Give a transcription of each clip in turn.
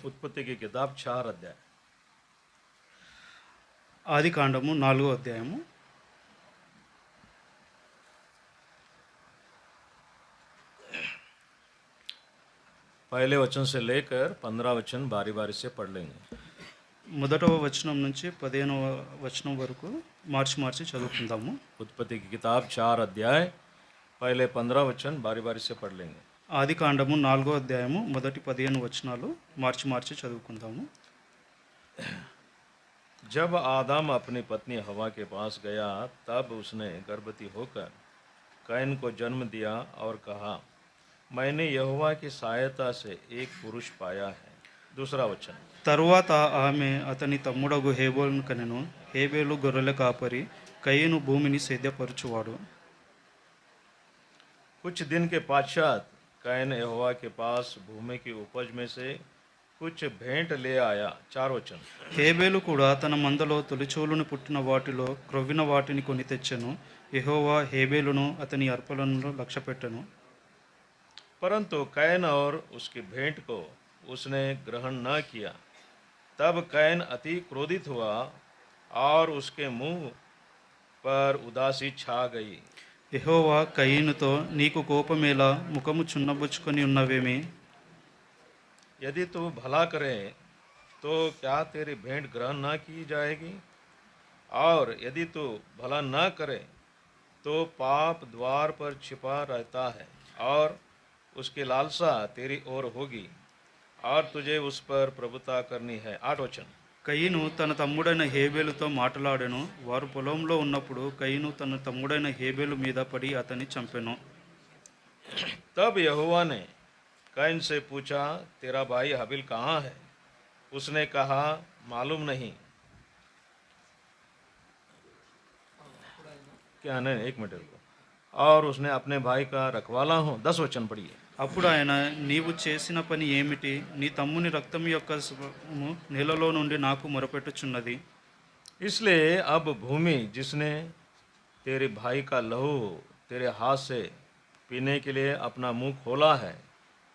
ఉత్పత్తి की किताब 4 अध्याय। ఆది కాండము 4వ అధ్యాయము. पहले वचन से लेकर 15 वचन बारी बारी से पढ़ लेंगे। మొదటవ వచనం నుంచి 15వ వచనం వరకు మార్చి చదువుకుందాము. उत्पत्ति की किताब 4 अध्याय पहले 15 वचन बारी बारी से पढ़ लेंगे। ఆది కాండము 4వ అధ్యాయము మొదటి 15 వచనాలు మార్చి చదువుకుందాము. जब आदम अपनी पत्नी हवा के पास गया तब उसने गर्भवती होकर कैन को जन्म दिया और कहा, मैंने यहोवा की सहायता से एक पुरुष पाया है। दूसरा वचन। తరువాత ఆమె అతని తమ్ముడగు హేబేలును కనెను. హేబేలు గొర్రెల కాపరి, కయీను భూమిని సేద్యపరచువాడు. कुछ दिन के पश्चात कैन यहोवा के पास भूमि की उपज में से कुछ भेंट ले आया। 4 वचन। హేబేలు కూడా తన మందలో తొలిచూలును పుట్టిన వాటిలో క్రొవ్విన వాటిని కొని తెచ్చెను. యెహోవా హేబేలును అతని అర్పణలను లక్ష్యపెట్టెను. परंतु कैन और उसकी भेंट को उसने ग्रहण न किया। तब कैन अति क्रोधित हुआ और उसके मुंह पर उदासी छा गई। యెహోవా కయీనుతో, నీకు కోపమేలా, ముఖము చున్నబుచ్చుకొని ఉన్నవేమి? यदि तू भला करे तो क्या तेरी भेंट ग्रहण न की जाएगी? और यदि तू भला न करे तो पाप द्वार पर छिपा रहता है और उसकी लालसा तेरी ओर होगी और तुझे उस पर प्रभुता करनी है। 8 वचन। కయీను తన తమ్ముడైన హేబేలుతో మాట్లాడెను. వారు పొలంలో ఉన్నప్పుడు కయీను తన తమ్ముడైన హేబేలు మీద పడి అతన్ని చంపెను. तब यहोवा ने कैन से पूछा, तेरा भाई हाबिल कहाँ है? उसने कहा, मालूम नहीं। क्या नहीं, एक मिनट रुको। और उसने अपने भाई का रखवाला हूँ। 10 वचन पढ़िए। అప్పుడు ఆయన, నీవు చేసిన పని ఏమిటి? నీ తమ్ముని రక్తం యొక్క స్వరము నేలలో నుండి నాకు మొరపెట్టుచున్నది. इसलिए अब भूमि जिसने तेरे भाई का लहू तेरे हाथ से पीने के लिए अपना मुंह खोला है,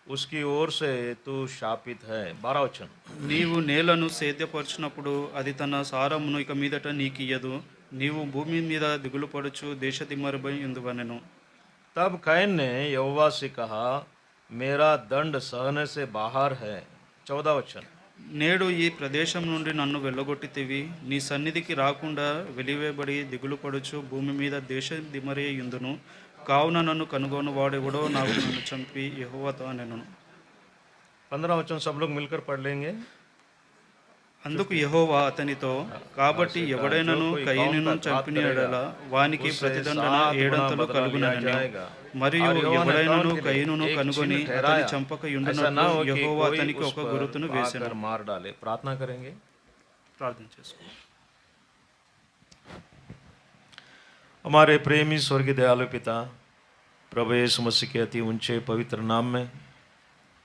उसकी ओर से तू शापित है। 12 वचन। నీవు నేలను సేద్యపరచునప్పుడు అది తన సారమును ఇక మీదట నీకియ్యదు. నీవు భూమి మీద దిగులు పడుచు దేశదిమ్మరిపై ఉందువనెను. तब कैन ने यहोवा से कहा, मेरा दंड सहने से बाहर है। 14 वचन। నేడు ఈ ప్రదేశం నుండి నన్ను వెళ్ళగొట్టితివి. నీ సన్నిధికి రాకుండా వెలివేయబడి దిగులు పడుచు భూమి మీద దేశ దిమరే యుందును. కావున నన్ను కనుగొని వాడెవడో నాకు నన్ను చంపి యెహోవాతో అనెను. 15 वचन सब लोग मिलकर पढ़ लेंगे। అందుకు యెహోవా అతనితో, కాబట్టి ఎవడైనను కయీనును చంపిన ఎడల వానికి ప్రతిదండన ఏడంతలు కలుగునని, మరియు ఎవడైనను కయీనును కనుగొని అతని చంపక యుండునట్లు యెహోవా అతనికి ఒక గురుతును వేసెను. मार डाले। प्रार्थना करेंगे। ప్రార్థన చేసుకో. हमारे प्रेमी स्वर्गीय दयालु पिता, प्रभु यीशु मसीह के अति ऊंचे पवित्र नाम में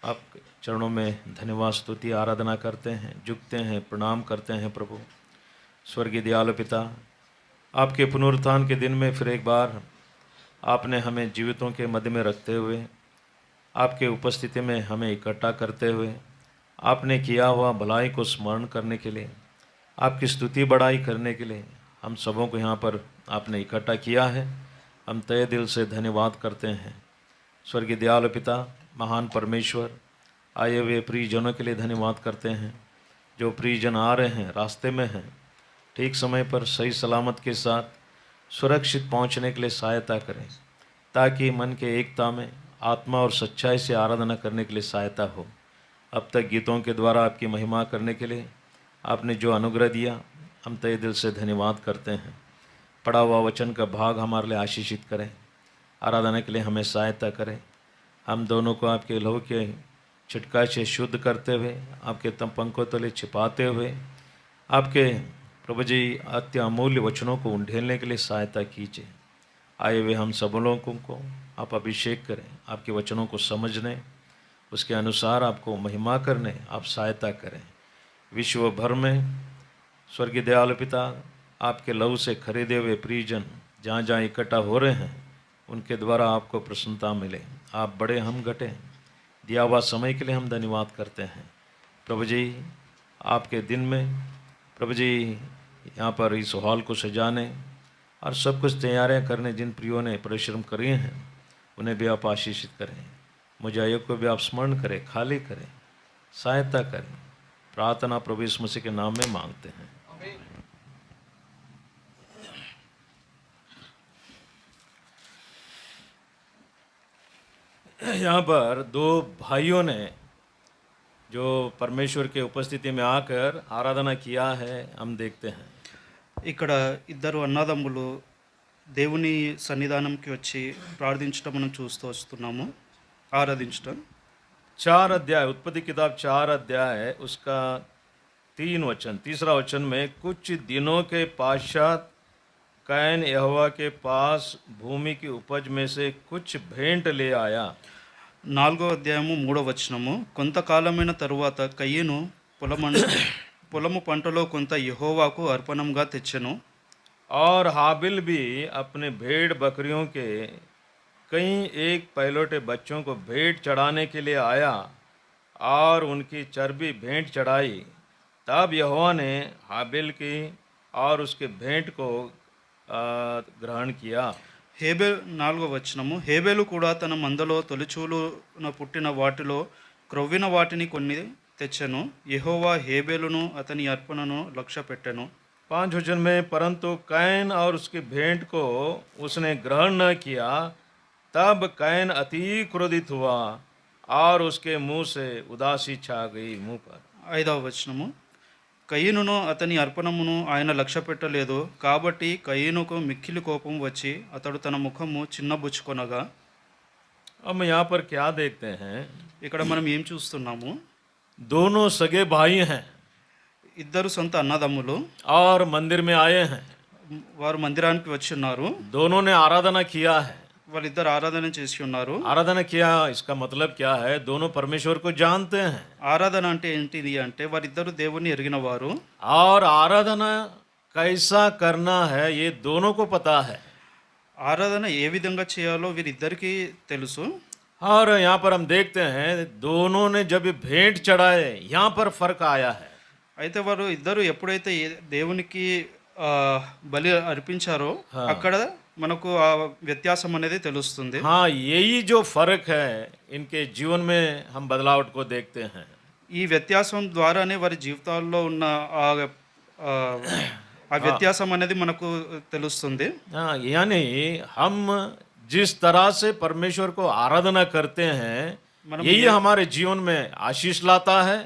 आपके चरणों में धन्यवाद स्तुति आराधना करते हैं, झुकते हैं, प्रणाम करते हैं। प्रभु स्वर्गीय दयालु पिता, आपके पुनरुत्थान के दिन में फिर एक बार आपने हमें जीवितों के मध्य में रखते हुए, आपके उपस्थिति में हमें इकट्ठा करते हुए, आपने किया हुआ भलाई को स्मरण करने के लिए, आपकी स्तुति बढ़ाई करने के लिए हम सबों को यहाँ पर आपने इकट्ठा किया है। हम तहे दिल से धन्यवाद करते हैं। स्वर्गीय दयालु पिता, महान परमेश्वर, आए हुए प्रियजनों के लिए धन्यवाद करते हैं। जो प्रियजन आ रहे हैं, रास्ते में हैं, ठीक समय पर सही सलामत के साथ सुरक्षित पहुंचने के लिए सहायता करें, ताकि मन के एकता में आत्मा और सच्चाई से आराधना करने के लिए सहायता हो। अब तक गीतों के द्वारा आपकी महिमा करने के लिए आपने जो अनुग्रह दिया, हम तहे दिल से धन्यवाद करते हैं। पढ़ा हुआ वचन का भाग हमारे लिए आशीषित करें, आराधना के लिए हमें सहायता करें। हम दोनों को आपके लहू के छिटकाई से शुद्ध करते हुए, आपके तम पंखों तले छिपाते हुए, आपके प्रभु जी अति अमूल्य वचनों को उंडेलने के लिए सहायता कीजिए। आए हुए हम सब लोगों को आप अभिषेक करें, आपके वचनों को समझने, उसके अनुसार आपको महिमा करने आप सहायता करें। विश्व भर में स्वर्गीय दयालु पिता, आपके लहू से खरीदे हुए प्रियजन जहाँ जहाँ इकट्ठा हो रहे हैं, उनके द्वारा आपको प्रसन्नता मिले। आप बड़े, हम घटे। दिया हुआ समय के लिए हम धन्यवाद करते हैं। प्रभु जी आपके दिन में प्रभु जी यहाँ पर इस हॉल को सजाने और सब कुछ तैयारियाँ करने जिन प्रियों ने परिश्रम करे हैं उन्हें भी आप आशीषित करें। मुझे आयोग को भी आप स्मरण करें, खाली करें, सहायता करें। प्रार्थना प्रभु यीशु मसीह के नाम में मांगते हैं। यहाँ पर दो भाइयों ने जो परमेश्वर के उपस्थिति में आकर आराधना किया है हम देखते हैं। ఇక్కడ ఇద్దరు అన్నదమ్ములు దేవుని సన్నిధానంకి వచ్చి ప్రార్థించడం మనం చూస్తూ వస్తున్నాము, ఆరాధించడం। 4 अध्याय उत्पत्ति किताब 4 अध्याय उसका 3 वचन, तीसरा वचन में कुछ दिनों के पश्चात कैन यहोवा के पास भूमि की उपज में से कुछ भेंट ले आया। 4వ అధ్యాయము 3వ వచనము, కొంతకాలమైన తరువాత కయ్యను పొలము పంటలో కొంత యెహోవాకు అర్పణంగా తెచ్చెను। और हाबिल भी अपने भेड़ बकरियों के कई एक पहलौठे बच्चों को भेंट चढ़ाने के लिए आया और उनकी चर्बी भेंट चढ़ाई। तब यहोवा ने हाबिल की और उसके भेंट को ग्रहण किया। హేబెల్ 4వ వచనము, హేబెలు కూడా తన మందలో తొలిచూలున పుట్టిన వాటిలో క్రొవ్విన వాటిని కొన్ని తెచ్చెను। యెహోవా హేబెలును అతని అర్పణను లక్ష్యపెట్టెను। 5 वचन में परंतु कैन और उसकी भेंट को उसने ग्रहण न किया। तब कैन अति क्रोधित हुआ और उसके मुंह से उदासी छा गई मुंह पर। 5వ వచనము, కయ్యనును అతని అర్పణమును ఆయన లక్ష్యపెట్టలేదు కాబట్టి కయ్యనుకు మిక్కిలి కోపం వచ్చి అతడు తన ముఖము చిన్నబుచ్చుకొనగా। हम यहाँ पर क्या देखते हैं? ఇక్కడ మనం ఏం చూస్తున్నాము? दोनों सगे भाई हैं ఇద్దరు సొంత అన్నదమ్ములు और मंदिर में आए हैं। వారు మందిరానికి వచ్చి ఉన్నారు। दोनों ने आराधना किया है। వాళ్ళిద్దరు ఆరాధన చేసి ఉన్నారు। आराधना किया इसका मतलब क्या है? दोनों परमेश्वर को जानते हैं। ఆరాధన అంటే ఏంటిది అంటే వారిద్దరు దేవుని ఎరిగిన వారు। और आराधना कैसा करना है ये दोनों को पता है। ఆరాధన ఏ విధంగా చేయాలో వీరిద్దరికీ తెలుసు। और यहाँ पर हम देखते हैं दोनों ने जब भेंट चढ़ाए यहाँ पर फर्क आया है। అయితే వారు ఇద్దరు ఎప్పుడైతే దేవునికి బలి అర్పించారో అక్కడ మనకు ఆ వ్యత్యాసం అనేది తెలుస్తుంది। हाँ यही जो फर्क है इनके जीवन में हम बदलावट को देखते हैं। ఈ వ్యత్యాసం ద్వారానే వారి జీవితాల్లో ఉన్న ఆ వ్యత్యాసం అనేది మనకు తెలుస్తుంది। हाँ यानी हम जिस तरह से परमेश्वर को आराधना करते हैं यही हमारे जीवन में आशीष लाता है।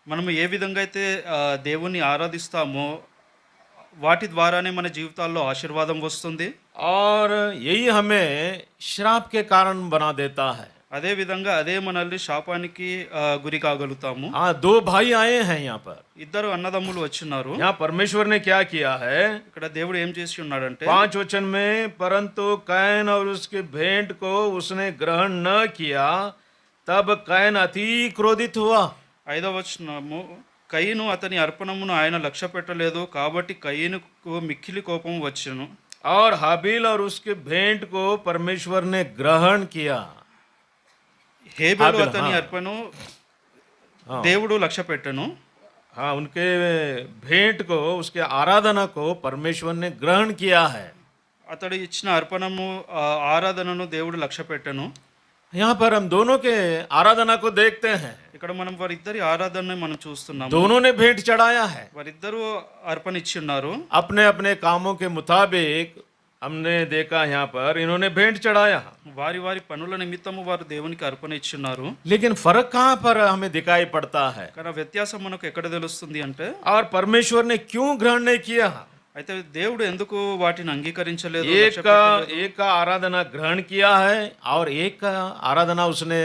మనం ఏ విధంగా అయితే దేవుని ఆరాధిస్తామో వాటి ద్వారానే మన జీవితాల్లో ఆశీర్వాదం వస్తుంది। और यही हमें श्राप के कारण बना देता है। అదే విధంగా అదే మనల్ని శాపానికి గురి కాగలుగుతాము। हाँ दो भाई आए हैं यहाँ पर। ఇద్దరు అన్నదమ్ములు వచ్చినారు। यहाँ परमेश्वर ने क्या किया है? ఇక్కడ దేవుడు ఏం చేసి ఉన్నాడంటే 5 वचन में परंतु कैन और उसके भेंट को उसने ग्रहण न किया तब कैन अति क्रोधित हुआ। 5వ వచనము, కయ్యను అతని అర్పణమును ఆయన లక్ష్య పెట్టలేదు కాబట్టి కయ్యనుకు మిక్కిలి కోపం వచ్చెను। और हाबिल और उसके भेंट को परमेश्वर ने ग्रहण किया। హేబెలు అతని అర్పణను దేవుడు లక్ష్య పెట్టెను। हाँ उनके भेंट को उसके आराधना को परमेश्वर ने ग्रहण किया है। అతడు ఇచ్చిన అర్పణము ఆరాధనను దేవుడు లక్ష్య పెట్టెను। यहाँ पर हम दोनों के आराधना को देखते हैं। ఇక్కడ మనం వారిద్దరి ఆరాధనని మనం చూస్తున్నాము। दोनों ने भेंट चढ़ाया है। వారిద్దరూ అర్పణ ఇచ్చి ఉన్నారు। अपने अपने कामों के मुताबिक हमने देखा यहाँ पर इन्होंने भेंट चढ़ाया। వారి వారి పనుల నిమిత్తము వారు దేవునికి అర్పణ ఇచ్చి ఉన్నారు। लेकिन फर्क कहाँ पर हमें दिखाई पड़ता है? కానీ వ్యత్యాసం మనకు ఎక్కడ తెలుస్తుంది అంటే और परमेश्वर ने क्यों ग्रहण नहीं किया? అయితే దేవుడు ఎందుకు వాటిని అంగీకరించలేదు? एक का आराधना ग्रहण किया है और एक का आराधना उसने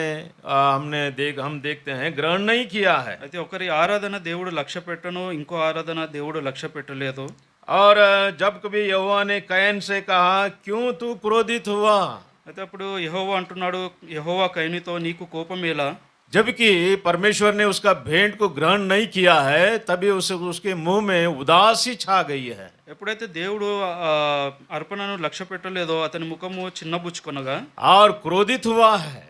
हम देखते हैं ग्रहण नहीं किया है। అయితే ఒకరి ఆరాధన దేవుడు లక్ష్య పెట్టను, ఇంకో ఆరాధన దేవుడు లక్ష్య పెట్టలేదు। और जब कभी यहोवा ने कैन से कहा क्यों तू क्रोधित हुआ? అయితే అప్పుడు యెహోవా అంటున్నాడు, యెహోవా కయీనుతో నీకు కోపం ఎలా? जबकि परमेश्वर ने उसका भेंट को ग्रहण नहीं किया है तभी उसके मुंह में उदासी छा गई है। ఎప్పుడైతే దేవుడు అర్పణను లక్ష్య పెట్టలేదో అతని ముఖము చిన్నబుచ్చుకొనగా और क्रोधित हुआ है।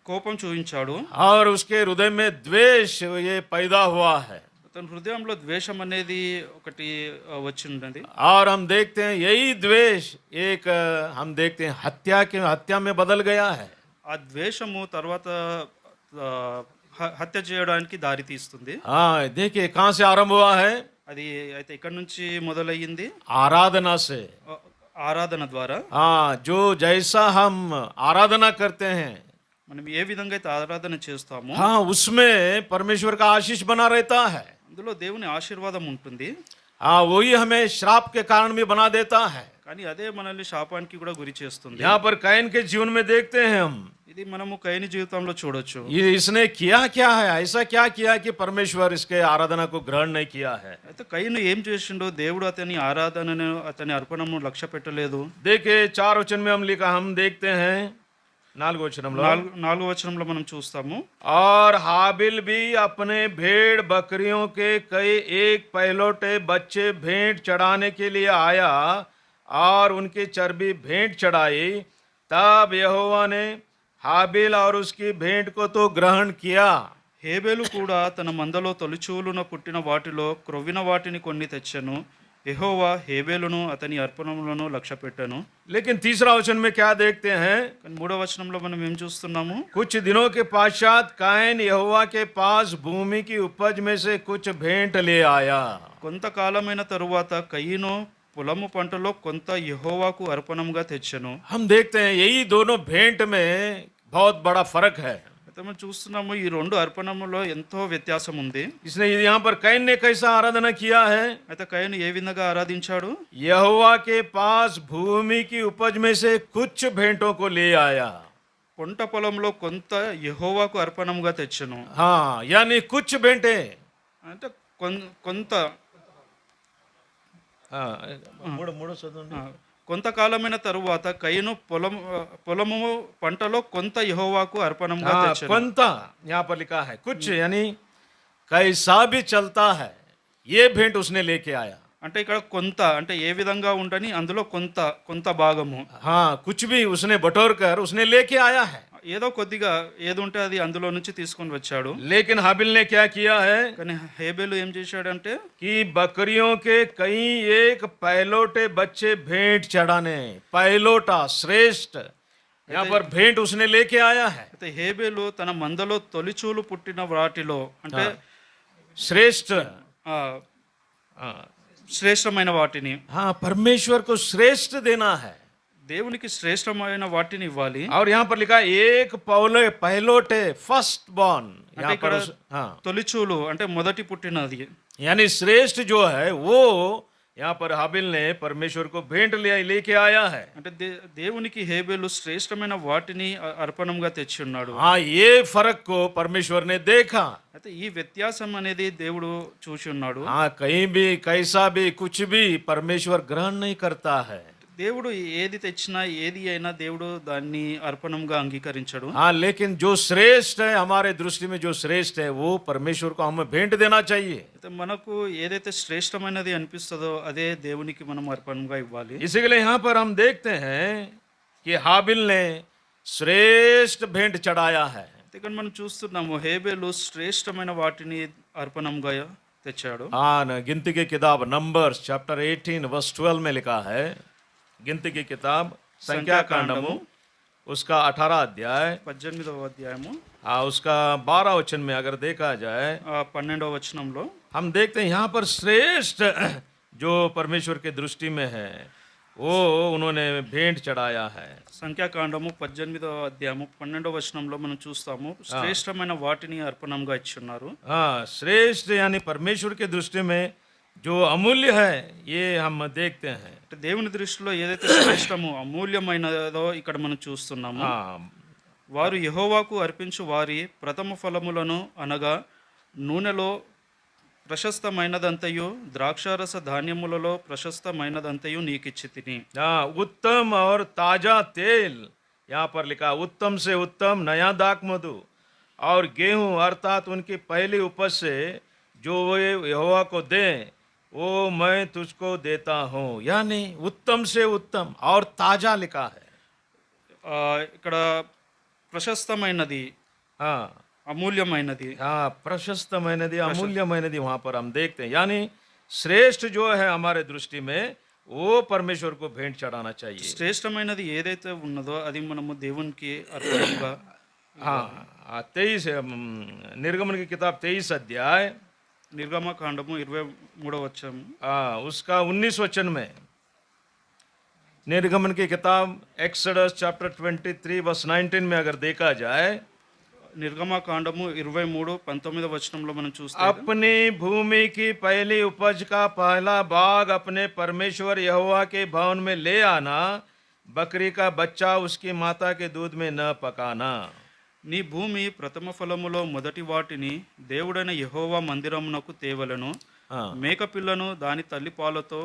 కోపం చూపించాడు. और उसके हृदय में द्वेष ये पैदा हुआ है। అతని హృదయంలో ద్వేషం అనేది ఒకటి వచ్చి ఉన్నది. और हम देखते हैं यही द्वेष एक हम देखते हैं हत्या में बदल गया है। ఆ ద్వేషము తర్వాత హత్య చేయడానికి దారి తీస్తుంది. हाँ देखिए कहाँ से आरंभ हुआ है? అది అయితే ఇక్కడ నుంచి మొదలయ్యింది, आराधना से। ఆరాధన ద్వారా. हाँ जो जैसा हम आराधना करते हैं, మనం ఏ విధంగా అయితే ఆరాధన చేస్తామో हाँ उसमें परमेश्वर का आशीष बना रहता है। అందులో దేవుని ఆశీర్వాదం ఉంటుంది. हाँ वही हमें श्राप के कारण भी बना देता है। కానీ అదే మనల్ని శాపానికి కూడా గురి చేస్తుంది. यहाँ पर कैन के जीवन में देखते हैं हम, ఇది మనము కయని జీవితంలో చూడొచ్చు. ये इसने किया क्या है, ऐसा क्या किया कि परमेश्वर इसके आराधना को ग्रहण नहीं किया है। అయితే కయను ఏం చేసిండో దేవుడు అతని ఆరాధనను అతని అర్పణను లక్ష్య పెట్టలేదు. देखिए 4 वचन में हम देखते हैं 4 वचనంలో, 4 వచనంలో మనం చూస్తాము. और हाबिल भी अपने भेड़ बकरियों के कई एक पहलौठे बच्चे भेंट चढ़ाने के लिए आया और उनकी चर्बी भेंट चढ़ाई। तब यहोवा ने हाबिल और उसकी भेंट को तो ग्रहण किया। హేబేలు కూడా తన మందలో తొలిచూలున పుట్టిన వాటిలో క్రొవ్విన వాటిని కొన్ని తెచ్చెను. యెహోవా హేబేలును అతని అర్పణములను లక్ష్య పెట్టెను. लेकिन तीसरा वचन में क्या देखते हैं? కానీ 3వ వచనంలో మనం ఏం చూస్తున్నాము? कुछ दिनों के पश्चात कायन यहोवा के पास भूमि की उपज में से कुछ भेंट ले आया। కొంతకాలమైన తరువాత కయీను పొలము పంటలో కొంత యెహోవాకు అర్పణంగా తెచ్చెను. हम देखते हैं यही दोनों भेंट में बहुत बड़ा फर्क है। అయితే మనం చూస్తున్నాము ఈ రెండు అర్పణములో ఎంతో వ్యత్యాసం ఉంది. इसने यहाँ पर कैन ने कैसा आराधना किया है? అయితే కయీను ఏ విధంగా ఆరాధించాడు? यहोवा के पास भूमि की उपज में से कुछ भेंटों को ले आया। పొంట పొలంలో కొంత యెహోవాకు అర్పణంగా తెచ్చెను. हाँ यानी कुछ भेंटे, అంటే కొంత కొంతకాలమైన తరువాత కయీను పొలము పంటలో కొంత యెహోవాకు అర్పణంగా తెచ్చెను. కొంత यहाँ पर लिखा है कुछ, यानी कैसा भी चलता है ये भेंट उसने लेके आया। అంటే ఇక్కడ కొంత అంటే ఏ విధంగా ఉండని అందులో కొంత భాగము. हाँ कुछ भी उसने बटोर कर उसने लेके आया है। ఏదో కొద్దిగా ఏది ఉంటే అది అందులో నుంచి తీసుకొని వచ్చాడు. लेकिन हाबिल ने क्या किया है? కానీ హేబేలు ఏం చేశాడంటే कि बकरियों के कई एक पहलोटे बच्चे भेंट चढ़ाने, पहलोटा श्रेष्ठ, यहाँ पर भेंट उसने लेके आया है। అయితే హేబేలు తన మందలో తొలిచూలు పుట్టిన వాటిలో అంటే श्रेष्ठ, శ్రేష్టమైన వాటిని, हाँ परमेश्वर को श्रेष्ठ देना है। దేవునికి శ్రేష్టమైన వాటిని ఇవ్వాలి. और यहाँ पर लिखा एक पहलोटे फर्स्ट बॉर्न, यहाँ पर हाँ తొలిచూలు అంటే మొదటి పుట్టినది. यानी श्रेष्ठ जो है वो यहाँ पर हाबिल ने परमेश्वर को भेंट लेके आया है। అంటే దేవునికి హేబేలు శ్రేష్టమైన వాటిని అర్పణంగా తెచ్చి ఉన్నాడు. हाँ ये फर्क को परमेश्वर ने देखा। అయితే ఈ వ్యత్యాసం అనేది దేవుడు చూసి ఉన్నాడు. हाँ कहीं भी कैसा भी कुछ भी परमेश्वर ग्रहण नहीं करता है। దేవుడు ఏది తెచ్చినా ఏది అయినా దేవుడు దాన్ని అర్పణంగా అంగీకరించడు. हाँ लेकिन जो श्रेष्ठ है हमारे दृष्टि में, जो श्रेष्ठ है वो परमेश्वर को हमें भेंट देना चाहिए। అయితే మనకు ఏదైతే శ్రేష్టమైనది అనిపిస్తుందో అదే దేవునికి మనం అర్పణంగా ఇవ్వాలి. इसीलिए यहाँ पर हम देखते हैं कि हाबिल ने श्रेष्ठ भेंट चढ़ाया है। ఇక్కడ మనం చూస్తున్నాము హేబేలు శ్రేష్టమైన వాటిని అర్పణంగా తెచ్చాడు. हाँ गिनती की किताब नंबर्स चैप्टर 18 वर्स 12 में लिखा है, गिनती की किताब संख्या कांडमु उसका 18 अध्याय 18వ అధ్యాయము हाँ उसका 12 वचन में अगर देखा जाए 12వ వచనంలో हम देखते हैं यहाँ पर श्रेष्ठ जो परमेश्वर के दृष्टि में है वो उन्होंने भेंट चढ़ाया है। సంఖ్యాకాండము 18వ అధ్యాయము 12వ వచనంలో మనం చూస్తాము శ్రేష్టమైన వాటిని అర్పణంగా ఇచ్చున్నారు. हाँ श्रेष्ठ यानी परमेश्वर के दृष्टि में जो अमूल्य है ये हम देखते हैं। దేవుని దృష్టిలో ఏదైతే శ్రేష్టమో అమూల్యమైనదో ఇక్కడ మనం చూస్తున్నాము. हाँ వారు యెహోవాకు అర్పించు వారి ప్రథమ ఫలములను అనగా నూనెలో ప్రశస్తమైనదంతయు ద్రాక్షారస ధాన్యములలో ప్రశస్తమైనదంతయు నీకిచ్చి తిని. हाँ उत्तम और ताजा तेल, यहाँ पर लिखा उत्तम से उत्तम नया दाक मधु और गेहूं अर्थात उनकी पहली उपज से जो वो यहोवा को दे वो मैं तुझको देता हूँ। यानी उत्तम से उत्तम और ताजा लिखा है। ఇక్కడ ప్రశస్తమైనది, हाँ అమూల్యమైనది. हाँ, प्रशस्तमयनदी अमूल्यमयनदी वहां पर हम देखते हैं, यानी श्रेष्ठ जो है हमारे दृष्टि में वो परमेश्वर को भेंट चढ़ाना चाहिए। శ్రేష్టమైనది ఏదైతే ఉన్నదో అది మనము దేవునికి అర్పణంగా हाँ 23 निर्गमन की किताब 23 अध्याय నిర్గమకాండము 23వ వచనం, उसका 19 वचन में, निर्गमन की किताब एक्सोडस चैप्टर 23 वर्स 19 में अगर देखा जाए, నిర్గమకాండము 23:19 వచనంలో మనం చూస్తే अपनी भूमि की पहली उपज का पहला भाग अपने परमेश्वर यहोवा के भवन में ले आना, बकरी का बच्चा उसकी माता के दूध में न पकाना। నీ భూమి ప్రథమ ఫలములో మొదటి వాటిని దేవుడైన యెహోవా మందిరమునకు తేవలను, हाँ, మేకపిల్లను దాని తల్లి పాలతో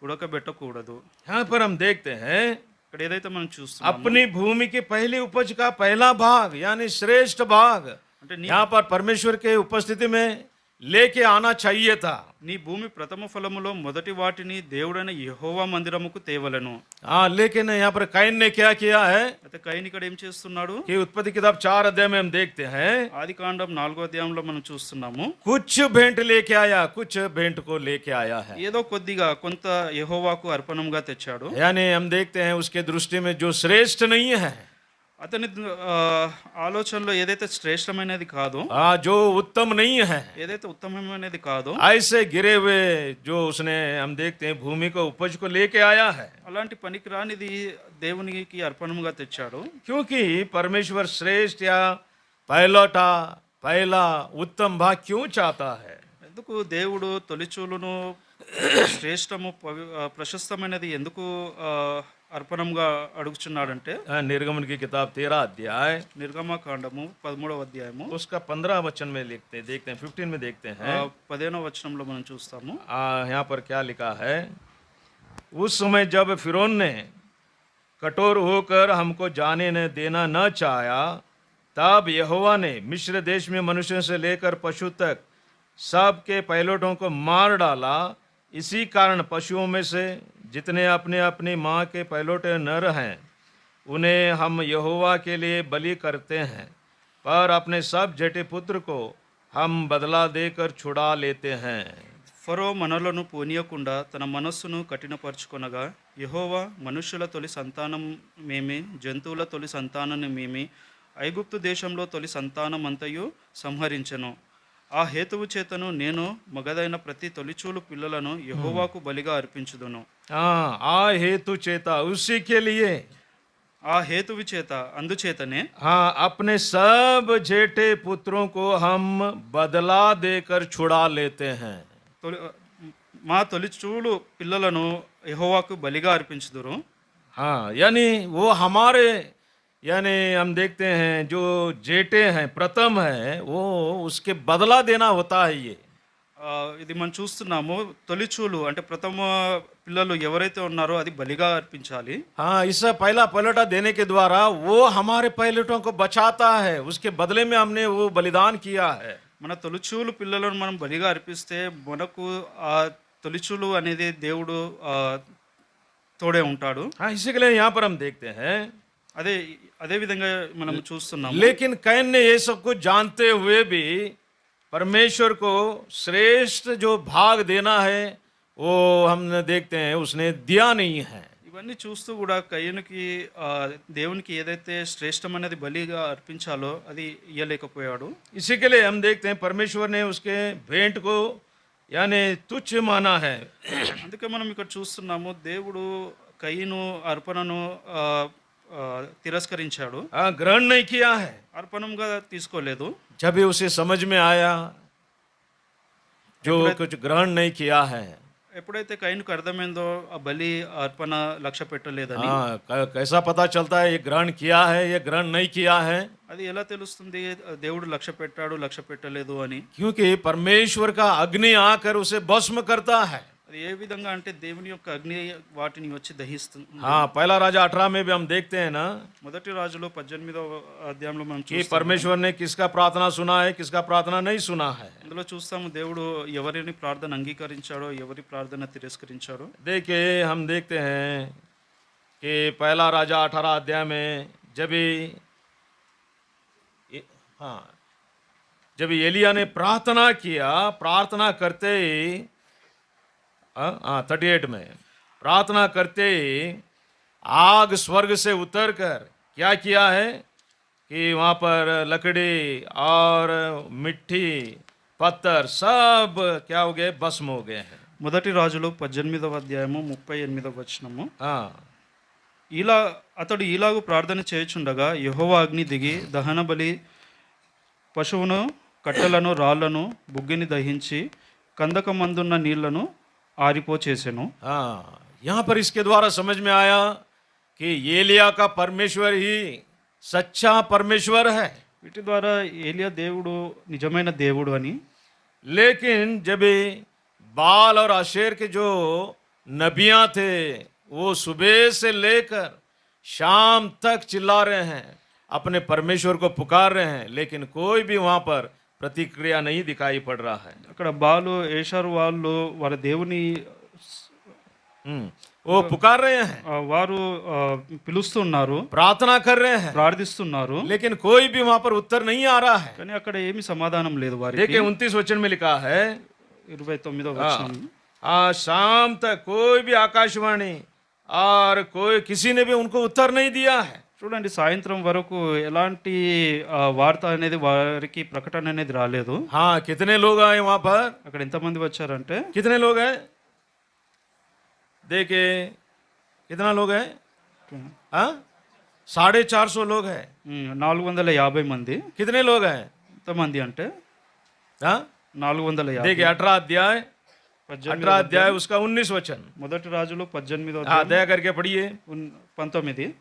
ఉడకబెట్టకూడదు. यहाँ पर हम देखते हैं ఇక్కడ ఏదైతే మనం చూస్తున్నామో अपनी भूमि की पहली उपज का पहला भाग यानी श्रेष्ठ भाग అంటే నీ यहाँ पर परमेश्वर के उपस्थिति में लेके आना चाहिए था। నీ భూమి ప్రథమ ఫలములో మొదటి వాటిని దేవుడైన యెహోవా మందిరముకు తేవలను. हाँ, लेकिन यहाँ पर कैन ने क्या किया है అయితే కయీను ఇక్కడ ఏం చేస్తున్నాడు? कि उत्पत्ति किताब 4 अध्याय में हम देखते हैं, ఆదికాండం 4వ అధ్యాయంలో మనం చూస్తున్నాము, कुछ भेंट लेके आया, कुछ भेंट को लेके आया है। ఏదో కొద్దిగా కొంత యెహోవాకు అర్పణంగా తెచ్చాడు. यानी हम देखते हैं उसके दृष्टि में जो श्रेष्ठ नहीं है, అతని ఆలోచనలో ఏదైతే శ్రేష్టమైనది కాదో, जो उत्तम नहीं है, ఏదైతే ఉత్తమమైనది కాదో ऐसे गिरे हुए जो उसने हम देखते हैं भूमि को उपज को लेके आया है। అలాంటి పనికిరానిది దేవునికి అర్పణంగా తెచ్చాడు. क्योंकि परमेश्वर श्रेष्ठ या पहलौटा पहला उत्तम भाग क्यों चाहता है? ఎందుకు దేవుడు తొలిచూలును శ్రేష్టము ప్రశస్తమైనది ఎందుకు అర్పణంగా అడుగుచున్నాడంటే, निर्गमन की किताब 13 अध्याय నిర్గమకాండము 13వ అధ్యాయము उसका 15 वचन में देखते हैं 15 में देखते हैं। 15వ వచనంలో మనం చూస్తాము, यहाँ पर क्या लिखा है, उस समय जब फिरौन ने कठोर होकर हमको जाने न देना न चाहा, तब यहोवा ने मिस्र देश में मनुष्यों से लेकर पशु तक सबके पैलोटों को मार डाला। इसी कारण पशुओं में से जितने अपने अपनी माँ के पैलोटे नर हैं, उन्हें हम यहोवा के लिए बलि करते हैं, पर अपने सब जेठे पुत्र को हम बदला देकर छुड़ा लेते हैं। ఫరో మనలను పోనీయకుండా తన మనస్సును కఠినపరుచుకొనగా, యెహోవా మనుష్యుల తొలి సంతానం మేమి, జంతువుల తొలి సంతానాన్ని మేమి, ఐగుప్తు దేశంలో తొలి సంతానమంతయు సంహరించెను. ఆ హేతువు చేతను నేను మగదైన ప్రతి తొలిచూలు పిల్లలను యెహోవాకు బలిగా అర్పించుదును. हाँ, आ हेतु चेता उसी के लिए, ఆ హేతువు చేత అందుచేతనే हाँ, अपने सब जेठे पुत्रों को हम बदला देकर छुड़ा लेते हैं। మా తొలిచూలు పిల్లలను యెహోవాకు బలిగా అర్పించుదురు. हाँ, यानी वो हमारे, यानी हम देखते हैं जो जेठे हैं प्रथम है वो उसके बदला देना होता है ये। ఇది మనం చూస్తున్నాము, తొలిచూలు అంటే ప్రథమ పిల్లలు ఎవరైతే ఉన్నారో అది బలిగా అర్పించాలి. हाँ, इससे पहला पलटा देने के द्वारा वो हमारे पहलटों को बचाता है, उसके बदले में हमने वो बलिदान किया है। మన తొలిచూలు పిల్లలను మనం బలిగా అర్పిస్తే మనకు ఆ తొలిచూలు అనేది దేవుడు తోడే ఉంటాడు. हाँ, इसी के लिए यहाँ पर हम देखते हैं, అదే అదే విధంగా మనం చూస్తున్నాము. लेकिन कैन ने ये सब कुछ जानते हुए भी परमेश्वर को श्रेष्ठ जो भाग देना है वो हम देखते हैं उसने दिया नहीं है। ఇవన్నీ చూస్తూ కూడా కయ్యనుకి దేవునికి ఏదైతే శ్రేష్టమైనది బలిగా అర్పించాలో అది ఇయ్యలేకపోయాడు. इसी के लिए हम देखते हैं परमेश्वर ने उसके भेंट को यानी तुच्छ माना है। అందుకే మనం ఇక్కడ చూస్తున్నాము, దేవుడు కయ్యను అర్పణను తిరస్కరించాడు, ग्रहण नहीं किया है। అర్పణంగా తీసుకోలేదు. जब भी उसे समझ में आया जो कुछ ग्रहण नहीं किया है, ఎప్పుడైతే కయ్యనుకు అర్థమైందో ఆ బలి అర్పణ లక్ష్య పెట్టలేదని, हाँ, कैसा पता चलता है ये ग्रहण किया है ये ग्रहण नहीं किया है? అది ఎలా తెలుస్తుంది దేవుడు లక్ష్య పెట్టాడు లక్ష్య పెట్టలేదు అని? क्योंकि परमेश्वर का अग्नि आकर उसे भस्म करता है। అది ఏ విధంగా అంటే దేవుని యొక్క అగ్ని వాటిని వచ్చి దహిస్తుంది. हाँ, पहला राजा 18 में भी हम देखते हैं ना మొదటి రాజులో 18వ అధ్యాయంలో మనం कि చూస్తాము, परमेश्वर ने किसका प्रार्थना सुना है किसका प्रार्थना नहीं सुना है। అందులో చూస్తాము దేవుడు ఎవరిని ప్రార్థన అంగీకరించాడో ఎవరి ప్రార్థన తిరస్కరించాడో. देखिए हम देखते हैं कि पहला राजा 18 अध्याय में जब भी हाँ, जब एलिया ने प्रार्थना किया, प्रार्थना करते ही 38 में प्रार्थना करते ही आग स्वर्ग से उतरकर क्या किया है कि वहाँ पर लकड़ी और मिट्टी पत्थर सब क्या हो गए, भस्म हो गए हैं। మొదటి రాజులు 18వ అధ్యాయము 38వ వచనము. हाँ ఇలా అతడు ఈలాగు ప్రార్థన చేయుచుండగా యెహోవా అగ్ని దిగి దహన బలి పశువును కట్టెలను రాళ్లను బుగ్గిని దహించి కందకమందున్న నీళ్లను ఆరిపోచేసెను. हाँ, यहाँ पर इसके द्वारा समझ में आया कि एलिया का परमेश्वर ही सच्चा परमेश्वर है। వీటి ద్వారా ఏలియా దేవుడు నిజమైన దేవుడు అని. लेकिन जब ये बाल और आशेर के जो नबियां थे वो सुबह से लेकर शाम तक चिल्ला रहे हैं, अपने परमेश्वर को पुकार रहे हैं, लेकिन कोई भी वहां पर प्रतिक्रिया नहीं दिखाई पड़ रहा है। అక్కడ బాలు ఏషారు వాళ్ళు వారి దేవుని वो पुकार रहे हैं, వారు పిలుస్తున్నారు, प्रार्थना कर रहे हैं, ప్రార్థిస్తున్నారు, लेकिन कोई भी वहां पर उत्तर नहीं आ रहा है। కానీ అక్కడ ఏమి సమాధానం లేదు వారికి. देखिए 29 वचन में लिखा है 29వ వచనం. शाम तक कोई भी आकाशवाणी और कोई किसी ने भी उनको उत्तर नहीं दिया है। చూడండి, సాయంత్రం వరకు ఎలాంటి వార్త అనేది వారికి ప్రకటన అనేది రాలేదు. हाँ, कितने लोग आए वहां पर? అక్కడ ఎంతమంది వచ్చారంటే कितने लोग हैं? देखिए कितना लोग हैं? हाँ, 450 लोग हैं। 450 మంది. कितने लोग हैं? ఎంతమంది అంటే हाँ, 450. देखिए 18 अध्याय उसका 19 वचन। మొదటి రాజులు 18వ हाँ, दया करके पढ़िए। 19.